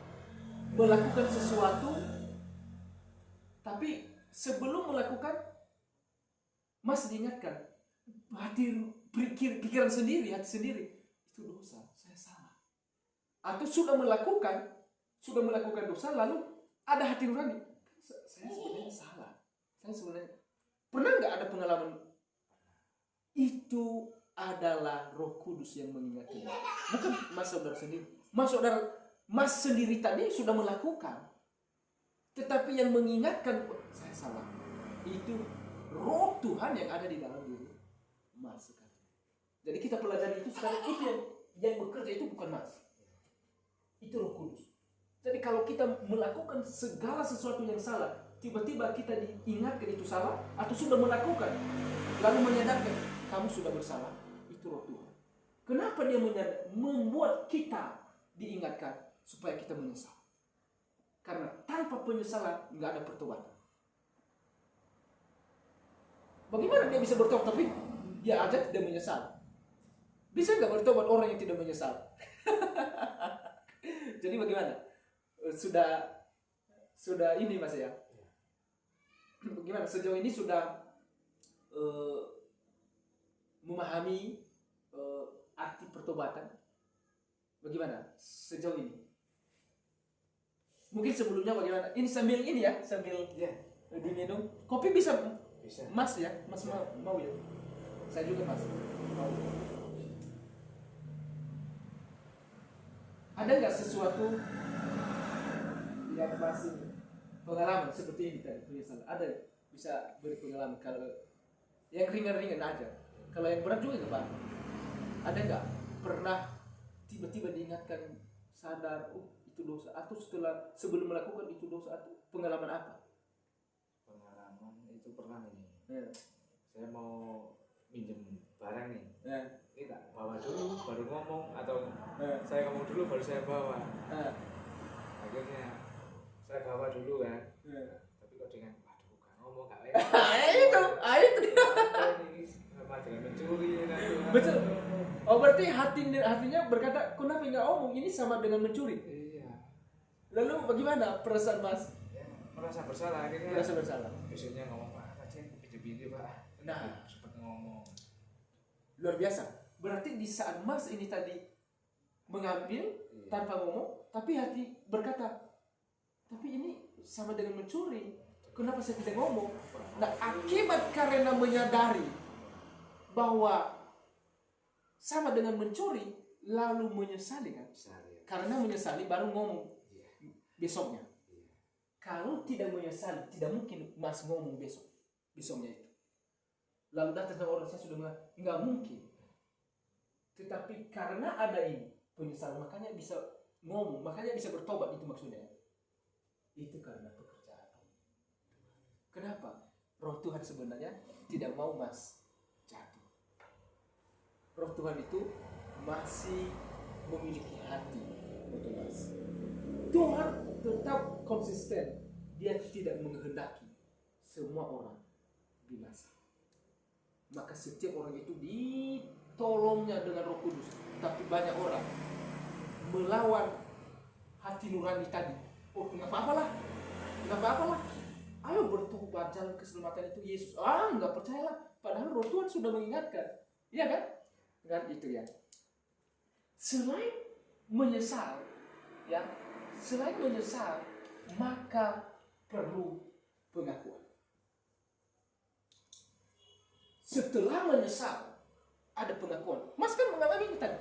Speaker 1: melakukan sesuatu, tapi sebelum melakukan Mas diingatkan, hati pikiran sendiri, hati sendiri, itu dosa, saya salah. Atau sudah melakukan dosa, lalu ada hati nurani, saya sebenarnya salah, saya sebenarnya. Pernah nggak ada pengalaman? itu adalah Roh Kudus yang mengingatkan. Bukan Mas saudara sendiri. Mas sendiri tadi sudah melakukan. Tetapi yang mengingatkan, oh, saya salah. Itu Roh Tuhan yang ada di dalam diri Mas sekarang. Jadi kita pelajari itu sekarang, itu yang bekerja itu bukan Mas. Itu Roh Kudus. Jadi kalau kita melakukan segala sesuatu yang salah, tiba-tiba kita diingatkan itu salah, atau sudah melakukan, lalu menyadarkan kamu sudah bersalah, itu Roh Tuhan. Kenapa dia membuat kita diingatkan supaya kita menyesal? Karena tanpa penyesalan nggak ada pertobatan. Bagaimana dia bisa bertobat tapi dia aja tidak menyesal? Bisa nggak bertobat orang yang tidak menyesal? Jadi bagaimana? Sudah ini Mas ya. Bagaimana sejauh ini sudah memahami arti pertobatan? Bagaimana sejauh ini? Mungkin sebelumnya bagaimana? Ini sambil ini ya, sambil diminum. Kopi bisa. Mas ya, Mas mau ya. Saya juga Mas mau. Ada nggak sesuatu yang masih pengalaman seperti ini tadi penyesalan? Ada, bisa beri pengalaman. Kalau yang ringan-ringan aja, kalau yang berat juga nggak apa-apa. Ada nggak pernah tiba-tiba diingatkan sadar, oh itu dosa, atau sebelum melakukan itu dosa, atau pengalaman apa?
Speaker 2: Pengalaman itu pernah ini.
Speaker 1: Ya.
Speaker 2: Saya mau minjem barang nih.
Speaker 1: Ya.
Speaker 2: Ini tak bawa dulu baru ngomong, atau
Speaker 1: Ya.
Speaker 2: saya ngomong dulu baru saya bawa.
Speaker 1: Ya.
Speaker 2: Akhirnya saya bawa dulu kan.
Speaker 1: Ya.
Speaker 2: Tapi kok dengan waduh gak ngomong gak enak.
Speaker 1: itu
Speaker 2: Ini sama dengan mencuri kan.
Speaker 1: betul. Oh berarti hatinya berkata, kenapa nggak omong? Ini sama dengan mencuri.
Speaker 2: Iya.
Speaker 1: Lalu bagaimana perasaan Mas?
Speaker 2: Ya, merasa bersalah akhirnya.
Speaker 1: Merasa bersalah.
Speaker 2: Besoknya ngomong, Pak tadi aku pinjam-pinjam Pak.
Speaker 1: Nah,
Speaker 2: sempat ngomong.
Speaker 1: luar biasa. Berarti di saat Mas ini tadi mengambil tanpa ngomong, tapi hati berkata, tapi ini sama dengan mencuri. Kenapa saya tidak ngomong? Nah, akibat karena menyadari bahwa sama dengan mencuri, lalu menyesali kan? Karena menyesali baru ngomong besoknya. Kalau tidak menyesali, tidak mungkin Mas ngomong besoknya itu. Lalu datang ke orang, saya sudah mengatakan, nggak mungkin. Tetapi karena ada ini penyesalan, makanya bisa ngomong, makanya bisa bertobat, itu maksudnya. Itu karena pekerjaan. Kenapa? Roh Tuhan sebenarnya tidak mau Mas jatuh. Roh Tuhan itu masih memiliki hati untuk Mas. Tuhan tetap konsisten. Dia tidak menghendaki semua orang binasa. Maka setiap orang itu ditolongnya dengan Roh Kudus. Tapi banyak orang melawan hati nurani tadi. Oh, nggak apa-apa lah. Ayo bertobat, jalan keselamatan itu Yesus. Nggak percayalah. Padahal Roh Tuhan sudah mengingatkan. Iya kan? Kan itu ya. Selain menyesal, maka perlu pengakuan. Setelah menyesal, ada pengakuan. Mas kan mengalami itu tadi.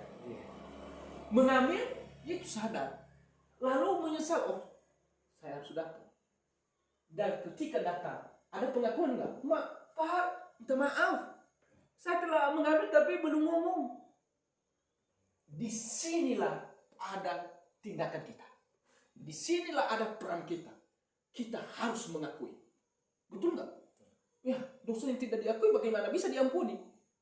Speaker 1: Mengambil, itu sadar. Lalu menyesal, oh saya harus datang. Dan ketika datang, ada pengakuan nggak? Pak, minta maaf. Saya telah mengambil tapi belum ngomong. Disinilah ada tindakan kita. Disinilah ada peran kita. Kita harus mengakui. Betul nggak? Ya, dosa yang tidak diakui bagaimana bisa diampuni?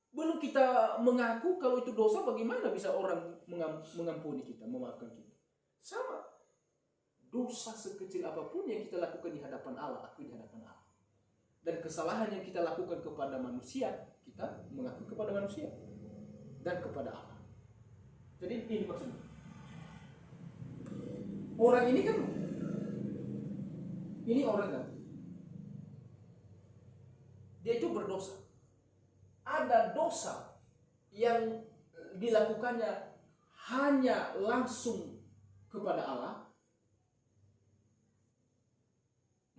Speaker 1: Belum kita mengaku kalau itu dosa, bagaimana bisa orang mengampuni kita, memaafkan kita? Sama. Dosa sekecil apapun yang kita lakukan di hadapan Allah, akui di hadapan Allah. Dan kesalahan yang kita lakukan kepada manusia, kita mengakui kepada manusia dan kepada Allah. Jadi ini maksudnya. Orang ini kan, ini orang kan, dia itu berdosa. Ada dosa yang dilakukannya hanya langsung kepada Allah,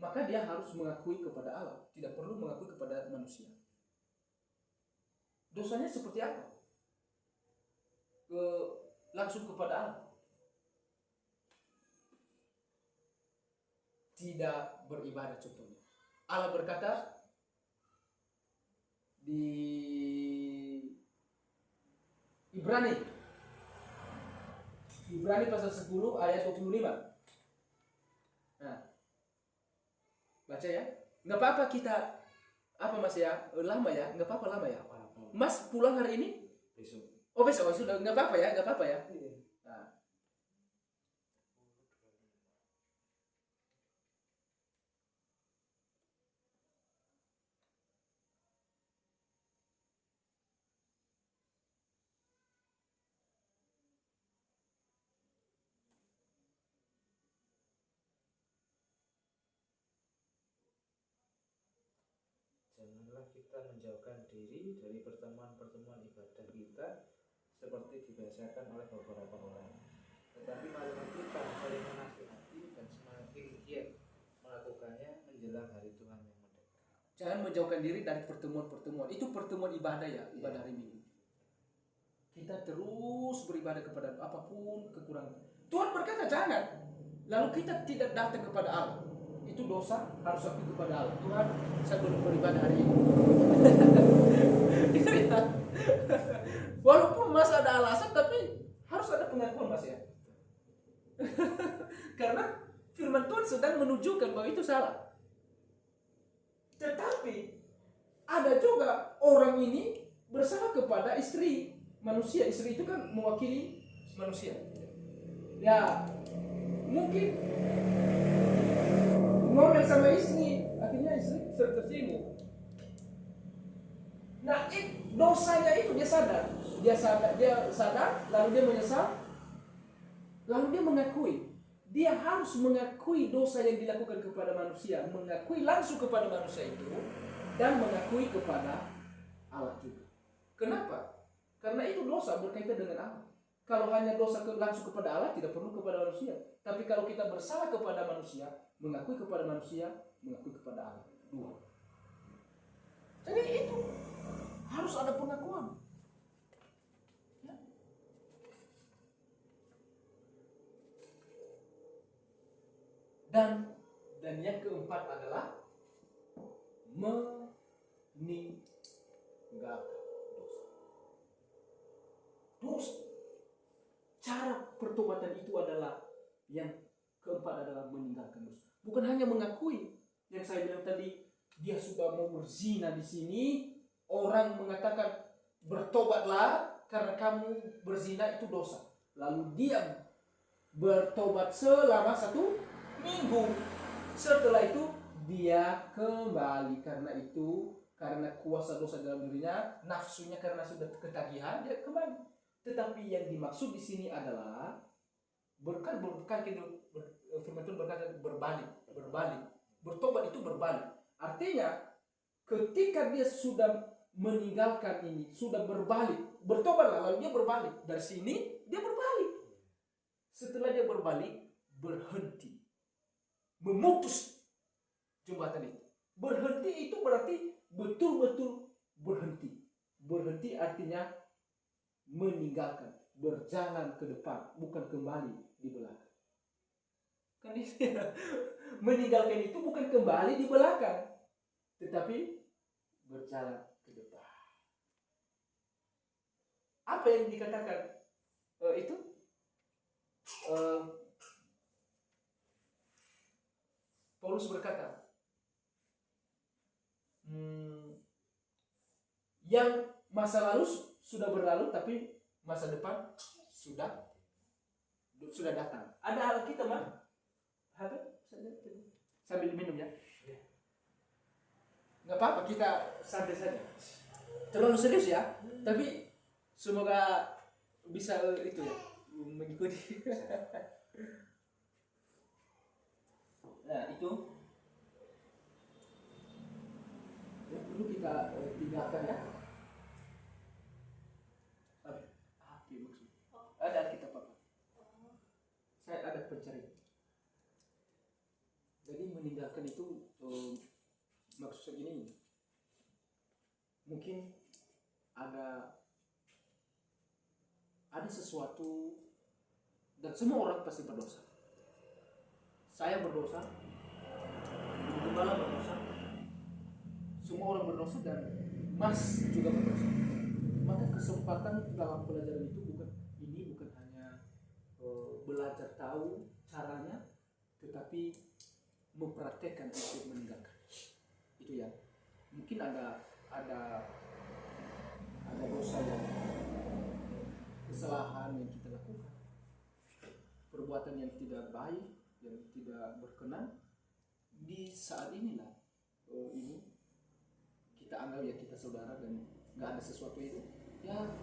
Speaker 1: maka dia harus mengakui kepada Allah, tidak perlu mengakui kepada manusia. dosanya seperti apa? Langsung kepada Allah. Tidak beribadah contohnya. Allah berkata di Ibrani pasal 10 ayat 25. Nah, baca ya. Nggak apa-apa kita apa Mas ya? Lama ya? Nggak apa-apa lama ya? Mas pulang hari ini?
Speaker 2: Besok.
Speaker 1: Oh besok sudah, nggak apa-apa ya? Nggak apa-apa ya? Nah.
Speaker 2: Janganlah kita menjauhkan diri dari pertemuan-pertemuan ibadah kita seperti dibiasakan oleh beberapa orang. Tetapi marilah kita saling menasihati dan semakin giat melakukannya menjelang hari Tuhan yang mendekat.
Speaker 1: Jangan menjauhkan diri dari pertemuan-pertemuan. Itu pertemuan ibadah ya, ibadah hari Minggu. Kita terus beribadah kepada apapun kekurangan. Tuhan berkata jangan. Lalu kita tidak datang kepada Allah. Itu dosa, harus aktif kepada Allah. Tuhan, saya belum beribadah hari ini. Walaupun Mas ada alasan, tapi harus ada pengakuan Mas ya. Karena firman Tuhan sedang menunjukkan bahwa itu salah. Tetapi ada juga orang ini bersalah kepada istri manusia. Istri itu kan mewakili manusia. Ya, mungkin ngomel sama istri, akhirnya istri tersinggung. Nah, dosanya itu dia sadar, lalu dia menyesal, lalu dia mengakui. Dia harus mengakui dosa yang dilakukan kepada manusia, mengakui langsung kepada manusia itu, dan mengakui kepada Allah juga. Kenapa? Karena itu dosa berkaitan dengan Allah. Kalau hanya dosa langsung kepada Allah, tidak perlu kepada manusia. Tapi kalau kita bersalah kepada manusia, mengakui kepada manusia, mengakui kepada Allah. Dua. Jadi itu harus ada pengakuan. Ya. Dan yang keempat adalah meninggalkan dosa. Dosa. Cara pertobatan itu adalah yang keempat adalah meninggalkan dosa. Bukan hanya mengakui. Yang saya bilang tadi, dia sudah mau berzina di sini, orang mengatakan bertobatlah karena kamu berzina itu dosa. Lalu dia bertobat selama 1 minggu. Setelah itu dia kembali karena kuasa dosa dalam dirinya, nafsunya karena sudah ketagihan, dia kembali. Tetapi yang dimaksud di sini adalah firman Tuhan berkata berbalik. Bertobat itu berbalik. Artinya ketika dia sudah meninggalkan ini, sudah berbalik, bertobatlah, lalu dia berbalik. Dari sini dia berbalik. Setelah dia berbalik, berhenti. Memutus jembatan itu. Berhenti itu berarti betul-betul berhenti. Berhenti artinya meninggalkan, berjalan ke depan, bukan kembali di belakang. Kan itu ya. Meninggalkan itu bukan kembali di belakang, tetapi berjalan ke depan. Apa yang dikatakan itu? Paulus berkata, yang masa lalu sudah berlalu, tapi masa depan sudah datang. Ada Alkitab mana? Sambil minum ya. Nggak apa-apa, kita santai saja. Terlalu serius ya, tapi semoga bisa itu ya, mengikuti. Nah itu dulu kita tinggalkan ya. Oke, maksud. Ada kita apa? Saya ada pencari. Jadi meninggalkan itu maksudnya ini mungkin ada sesuatu, dan semua orang pasti berdosa. Saya berdosa, gembala berdosa, semua orang berdosa, dan Mas juga berdosa. Maka kesempatan dalam pelajaran itu bukan hanya belajar tahu caranya, tetapi mempraktekkan untuk meninggalkan. Itu ya. Mungkin ada dosa yang kesalahan yang kita lakukan, perbuatan yang tidak baik, yang tidak berkenan. Di saat inilah ini kita anggap ya kita saudara dan nggak ada sesuatu itu ya,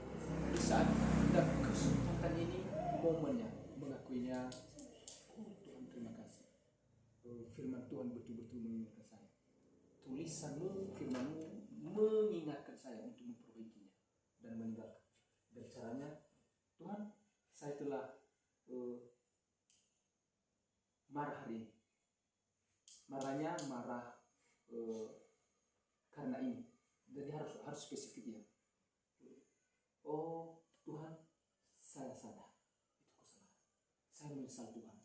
Speaker 1: di saat kita kesempatan ini momennya mengakuinya. Oh Tuhan, terima kasih, firman Tuhan betul-betul mengingatkan saya, tulisanmu, firmanmu mengingatkan saya untuk memperbaikinya dan meninggalkan. Dan caranya, Tuhan, saya telah marah hari ini. Marahnya karena ini. Jadi harus spesifik ya. Oh Tuhan, saya sadar itu kesalahan. Saya menyesal Tuhan,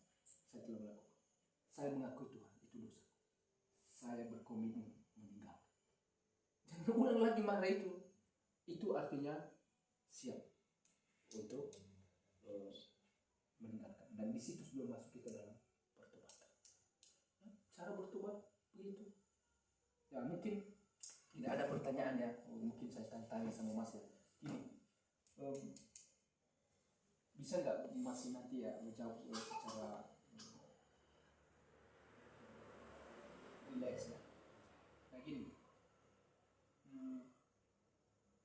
Speaker 1: saya telah melakukan. Saya mengakui Tuhan itu dosa. Saya berkomitmen meninggal. Jangan ulang lagi marah itu. Itu artinya siap untuk meninggalkan. Dan di situ sebelum masuk kita dalam pertobatan. Cara bertobat begitu. Ya mungkin tidak ada pertanyaan ya. Mungkin saya tanya sama Mas ya. Ini bisa nggak masih nanti ya menjawab secara relax ya. Nah gini,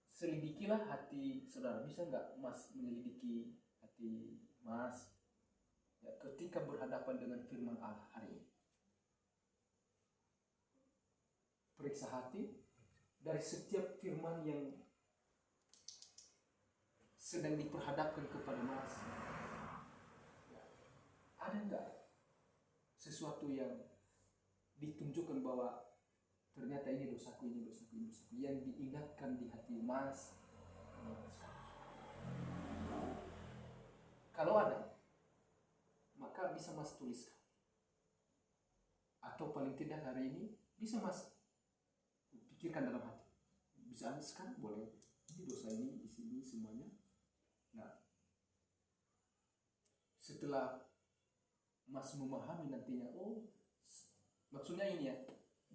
Speaker 1: selidikilah hati saudara. Bisa nggak Mas menyelidiki hati Mas ya, ketika berhadapan dengan firman Allah hari ini? Periksa hati dari setiap firman yang sedang diperhadapkan kepada Mas. Ya, ada nggak sesuatu yang ditunjukkan bahwa ternyata ini dosaku, yang diingatkan di hati Mas? Kalau ada, maka bisa Mas tuliskan. Atau paling tidak hari ini bisa Mas pikirkan dalam hati. Bisa sekarang boleh. Ini dosa ini di sini semuanya. Nah, setelah Mas memahami nantinya, oh maksudnya ini ya,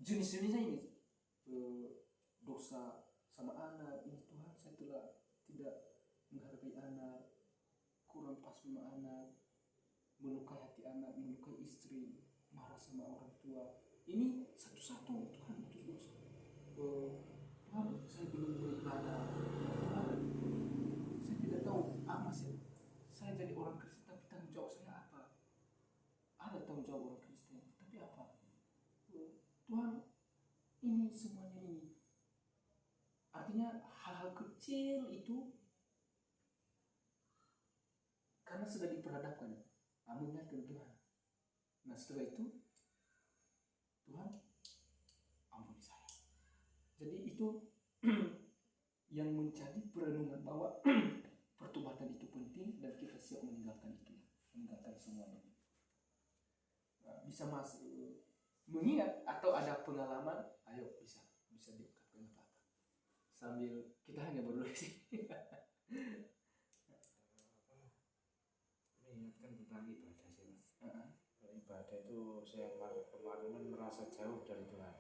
Speaker 1: jenis-jenisnya ini, dosa sama anak, ini Tuhan saya telah tidak menghargai anak, kurang pas sama anak, melukai hati anak, melukai istri, marah sama orang tua. Ini satu-satu Tuhan itu dosa. Tuhan saya belum beribadah, Tuhan saya tidak tahu apa sih. Saya jadi orang Kristen tapi tanggung jawab saya apa? Ada tanggung jawab orang Kristen tapi apa? Tuhan, ini semuanya ini. Artinya hal-hal kecil itu karena sudah diperhadapkan, mengingatkan Tuhan. Nah setelah itu Tuhan ampuni saya. Jadi itu yang menjadi perenungan bahwa pertobatan itu penting dan kita siap meninggalkan itu, meninggalkan semuanya. Nah, bisa Mas mengingat atau ada pengalaman, ayo bisa diungkapkan apa-apa sambil kita hanya berdua sih.
Speaker 2: Mengingatkan tentang ibadah sih Mas. Ibadah itu saya kemarin merasa jauh dari Tuhan.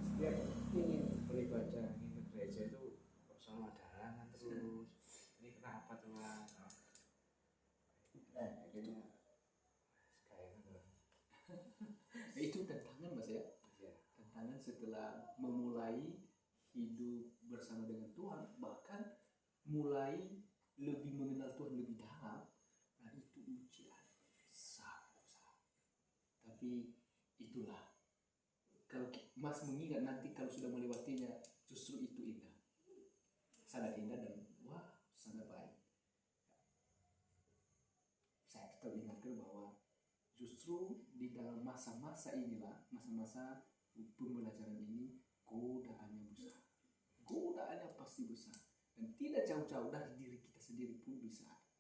Speaker 2: Setiap ingin beribadah, ingin ke gereja itu selalu ada halangan terus. Ini kenapa Tuhan?
Speaker 1: Nah, gitu. Itu tantangan Mas ya. Tantangan setelah memulai hidup bersama dengan Tuhan, bahkan mulai lebih mengenal Tuhan lebih dalam. Nah itu ujian sangat besar. Tapi itulah, kalau Mas mengingat nanti kalau sudah melewatinya, justru itu indah, sangat indah dan wah sangat baik. Saya tetap ingatkan bahwa justru di dalam masa-masa inilah, masa-masa pembelajaran ini, godaannya besar. Godaannya pasti besar. Dan tidak jauh-jauh dari diri kita sendiri pun bisa ada.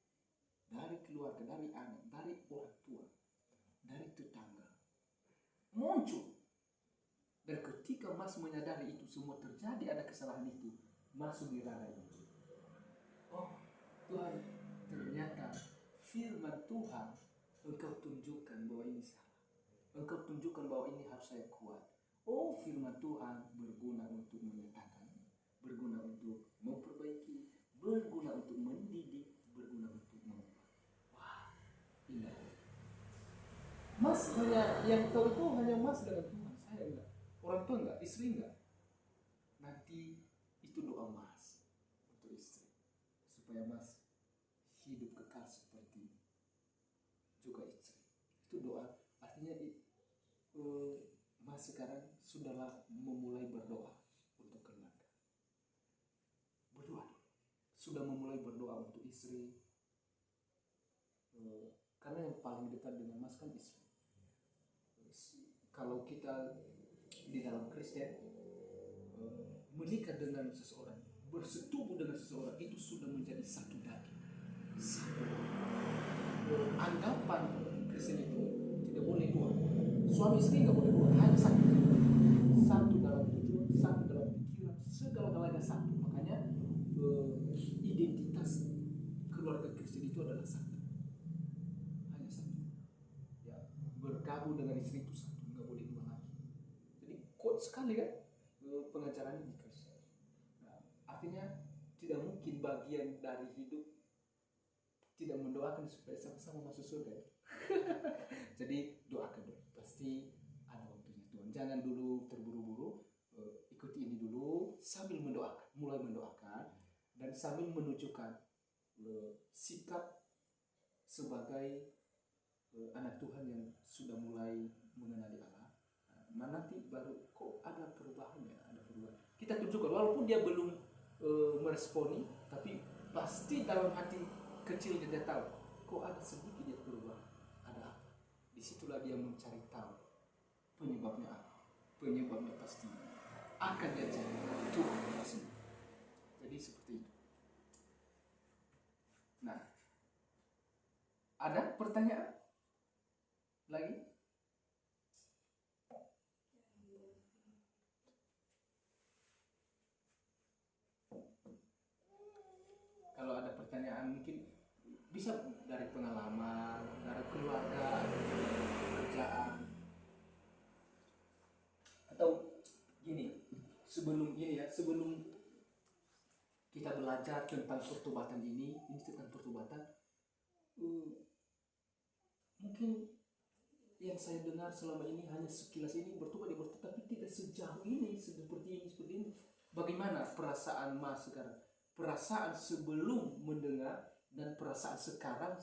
Speaker 1: Dari keluarga, dari anak, dari orang tua, dari tetangga. Muncul. Dan ketika Mas menyadari itu semua terjadi, ada kesalahan itu, masuk di ranah itu. Oh Tuhan, ternyata firman Tuhan Engkau tunjukkan bahwa ini salah. Engkau tunjukkan bahwa ini harus saya kuat. Oh, firman Tuhan berguna untuk menyatakan, berguna untuk memperbaiki, berguna untuk mendidik, berguna untuk mengubah. Wah, indah. Mas hanya yang tahu itu hanya Mas dengan Tuhan, saya enggak. Orang tua enggak, istri enggak. Nanti itu doa Mas untuk istri, supaya Mas hidup kekal seperti juga istri. Itu doa. Artinya Mas sekarang sudahlah memulai berdoa untuk keluarga. Berdoa. Sudah memulai berdoa untuk istri. Karena yang paling dekat dengan Mas kan istri. Kalau kita di dalam Kristen menikah dengan seseorang, bersetubuh dengan seseorang, itu sudah menjadi satu daging. Satu. Anggapan Kristen itu tidak boleh dua. Suami istri nggak boleh dua, hanya satu. Satu dalam tujuan, satu dalam pikiran, segala-galanya satu. Makanya identitas keluarga Kristen itu adalah satu. Hanya satu. Ya, bergabung dengan istri itu satu, nggak boleh dua lagi. Jadi kuat sekali kan pengajaran di Kristen. Nah, artinya tidak mungkin bagian dari hidup tidak mendoakan supaya sama-sama masuk surga. Jadi doakan dong, pasti ada waktunya Tuhan. Jangan dulu terburu-buru, ikuti ini dulu sambil mendoakan, mulai mendoakan dan sambil menunjukkan sikap sebagai anak Tuhan yang sudah mulai mengenali Allah. Nah, nanti baru kok ada perubahannya, ada perubahan. Kita tunjukkan walaupun dia belum meresponi, tapi pasti dalam hati kecil dia tahu kok ada sedikit dia perubahan. Ada apa? Disitulah dia mencari tahu penyebabnya apa. Penyebabnya pasti akan dia cari Tuhan pasti. Jadi seperti itu. Nah, ada pertanyaan lagi? Kalau ada pertanyaan mungkin bisa dari pengalaman, dari keluarga, kerjaan, atau gini, sebelum kita belajar tentang pertobatan ini tentang pertobatan, mungkin yang saya dengar selama ini hanya sekilas ini bertobat, tapi tidak sejauh ini, seperti ini. Bagaimana perasaan Mas sekarang? Perasaan sebelum mendengar dan perasaan sekarang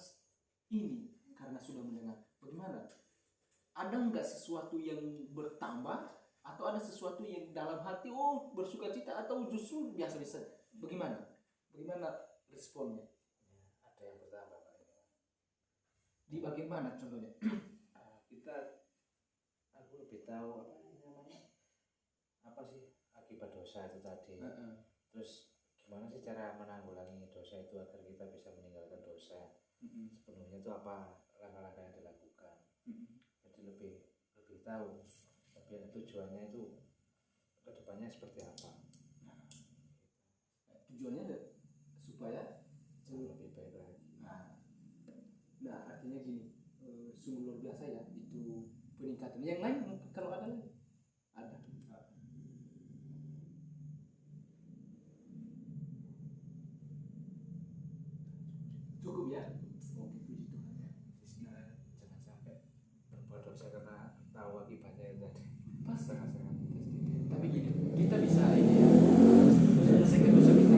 Speaker 1: ini karena sudah mendengar. Bagaimana? Ada nggak sesuatu yang bertambah atau ada sesuatu yang dalam hati bersukacita atau justru biasa-biasa? Bagaimana? Bagaimana responnya?
Speaker 2: Ada yang bertambah Pak.
Speaker 1: Di bagaimana contohnya?
Speaker 2: Aku lebih tahu apa sih akibat dosa itu tadi. Terus gimana sih cara menanggulangi dosa itu agar kita bisa meninggalkan dosa sepenuhnya, itu apa langkah-langkah yang dilakukan. Jadi lebih tahu tapi tujuannya itu kedepannya seperti apa.
Speaker 1: Tujuannya supaya
Speaker 2: lebih baik lagi.
Speaker 1: Nah artinya gini, sungguh luar biasa ya itu peningkatan. Yang lain mungkin kalau ada lagi ada. Cukup ya. Oke, puji Tuhan ya.
Speaker 2: Jangan sampai berbuat dosa karena tahu akibatnya itu tadi.
Speaker 1: Pasti.
Speaker 2: Pasti.
Speaker 1: Tapi gini, kita bisa ini ya, menyelesaikan dosa kita.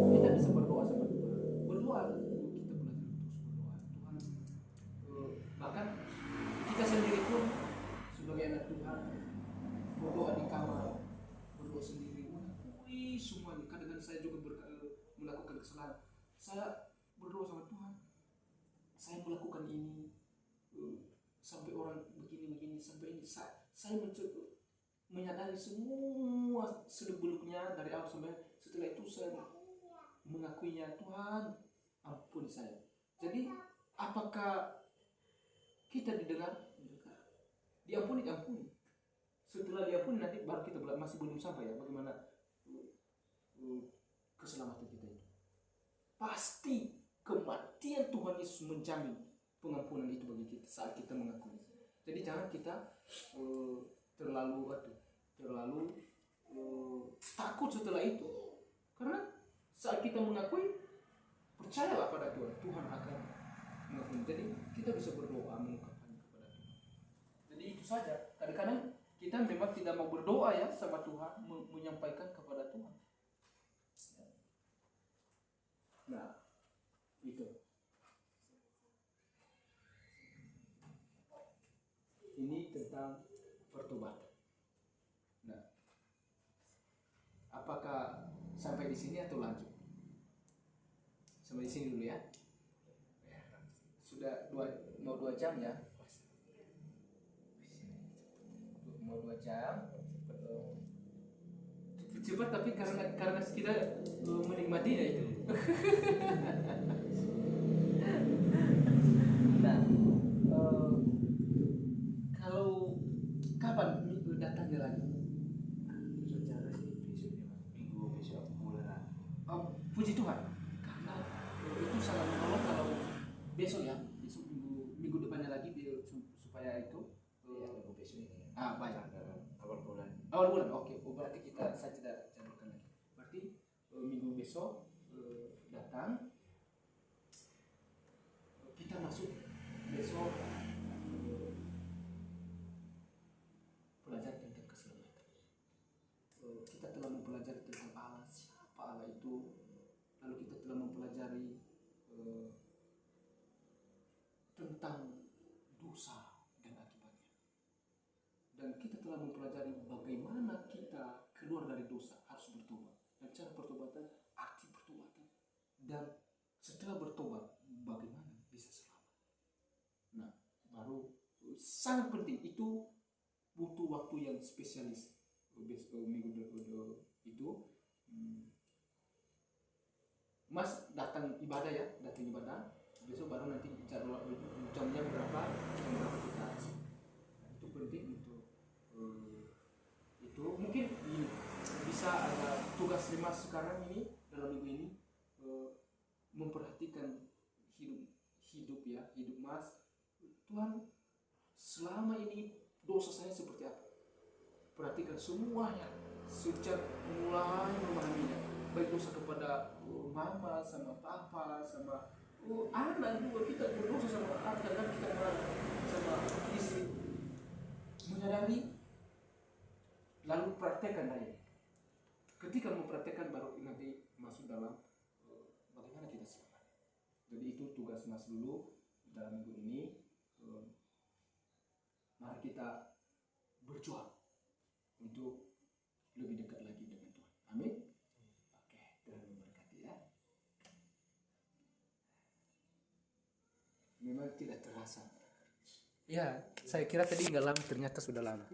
Speaker 1: Kita bisa berdoa sama Tuhan. Berdoa, kita belajar terus berdoa. Tuhan, bahkan kita sendiri pun sebagai anak Tuhan berdoa di kamar, berdoa sendiri, mengakui semuanya. Kadang-kadang saya juga melakukan kesalahan. Saya berdoa sama Tuhan, saya melakukan ini sampai orang begini sampai ini. Saya menyadari semua seluk-beluknya dari awal sampai setelah itu saya mengakuinya, Tuhan ampuni saya. Jadi apakah kita didengar? Diampuni. Setelah diampuni nanti baru kita masih belum sampai ya bagaimana keselamatan kita itu. Pasti kematian Tuhan Yesus menjamin pengampunan itu bagi kita saat kita mengakui. Jadi jangan kita terlalu takut setelah itu, karena saat kita mengakui, percayalah pada Tuhan, Tuhan akan mengampuni. Jadi kita bisa berdoa mengungkapkannya kepada Tuhan. Jadi itu saja. Kadang-kadang kita memang tidak mau berdoa ya sama Tuhan, menyampaikan kepada Tuhan. Nah, itu. Ini tentang pertobatan. Nah, apakah sampai di sini atau lanjut? Sampai di sini dulu ya. Sudah mau 2 jam ya. Mau 2 jam. Cepat tapi karena kita menikmatinya itu. Nah, kalau kapan datangnya lagi?
Speaker 2: Rencana sih besoknya Mas, minggu besok mulai.
Speaker 1: Puji Tuhan, karena itu sangat menolong kalau besok ya, besok minggu depannya lagi supaya itu.
Speaker 2: Iya, minggu besok ini.
Speaker 1: Baik.
Speaker 2: Awal bulan.
Speaker 1: Awal bulan, oke. Berarti saya tidak jadwalkan lagi. Berarti minggu besok datang, kita masuk besok belajar tentang keselamatan. Kita telah mempelajari tentang Allah, siapa Allah itu, lalu kita telah mempelajari tentang dosa dan akibatnya, dan kita telah mempelajari bagaimana kita keluar dari dosa, harus bertobat, dan cara pertobatan, arti pertobatan, dan setelah bertobat bagaimana bisa selamat. Nah, baru sangat penting itu, butuh waktu yang spesialis. Minggu itu Mas datang ibadah ya, besok baru nanti jadwal jamnya berapa kita. Itu penting untuk itu mungkin bisa ada tugas Mas sekarang ini dalam minggu ini, memperhatikan hidup Mas. Tuhan, selama ini dosa saya seperti apa? Perhatikan semuanya sejak mulai memahaminya, baik dosa kepada mama sama papa sama anak juga, kita berdosa sama anak, kan kita marah sama istri, menyadari lalu praktekkan aja. Ketika mempraktekkan baru nanti masuk dalam bagaimana kita selamat. Jadi itu tugas Mas dulu dalam minggu ini. Mari kita berjuang untuk lebih dekat lagi dengan Tuhan. Amin. Oke, Tuhan memberkati ya. Memang tidak terasa. Ya, saya kira tadi nggak lama, ternyata sudah lama.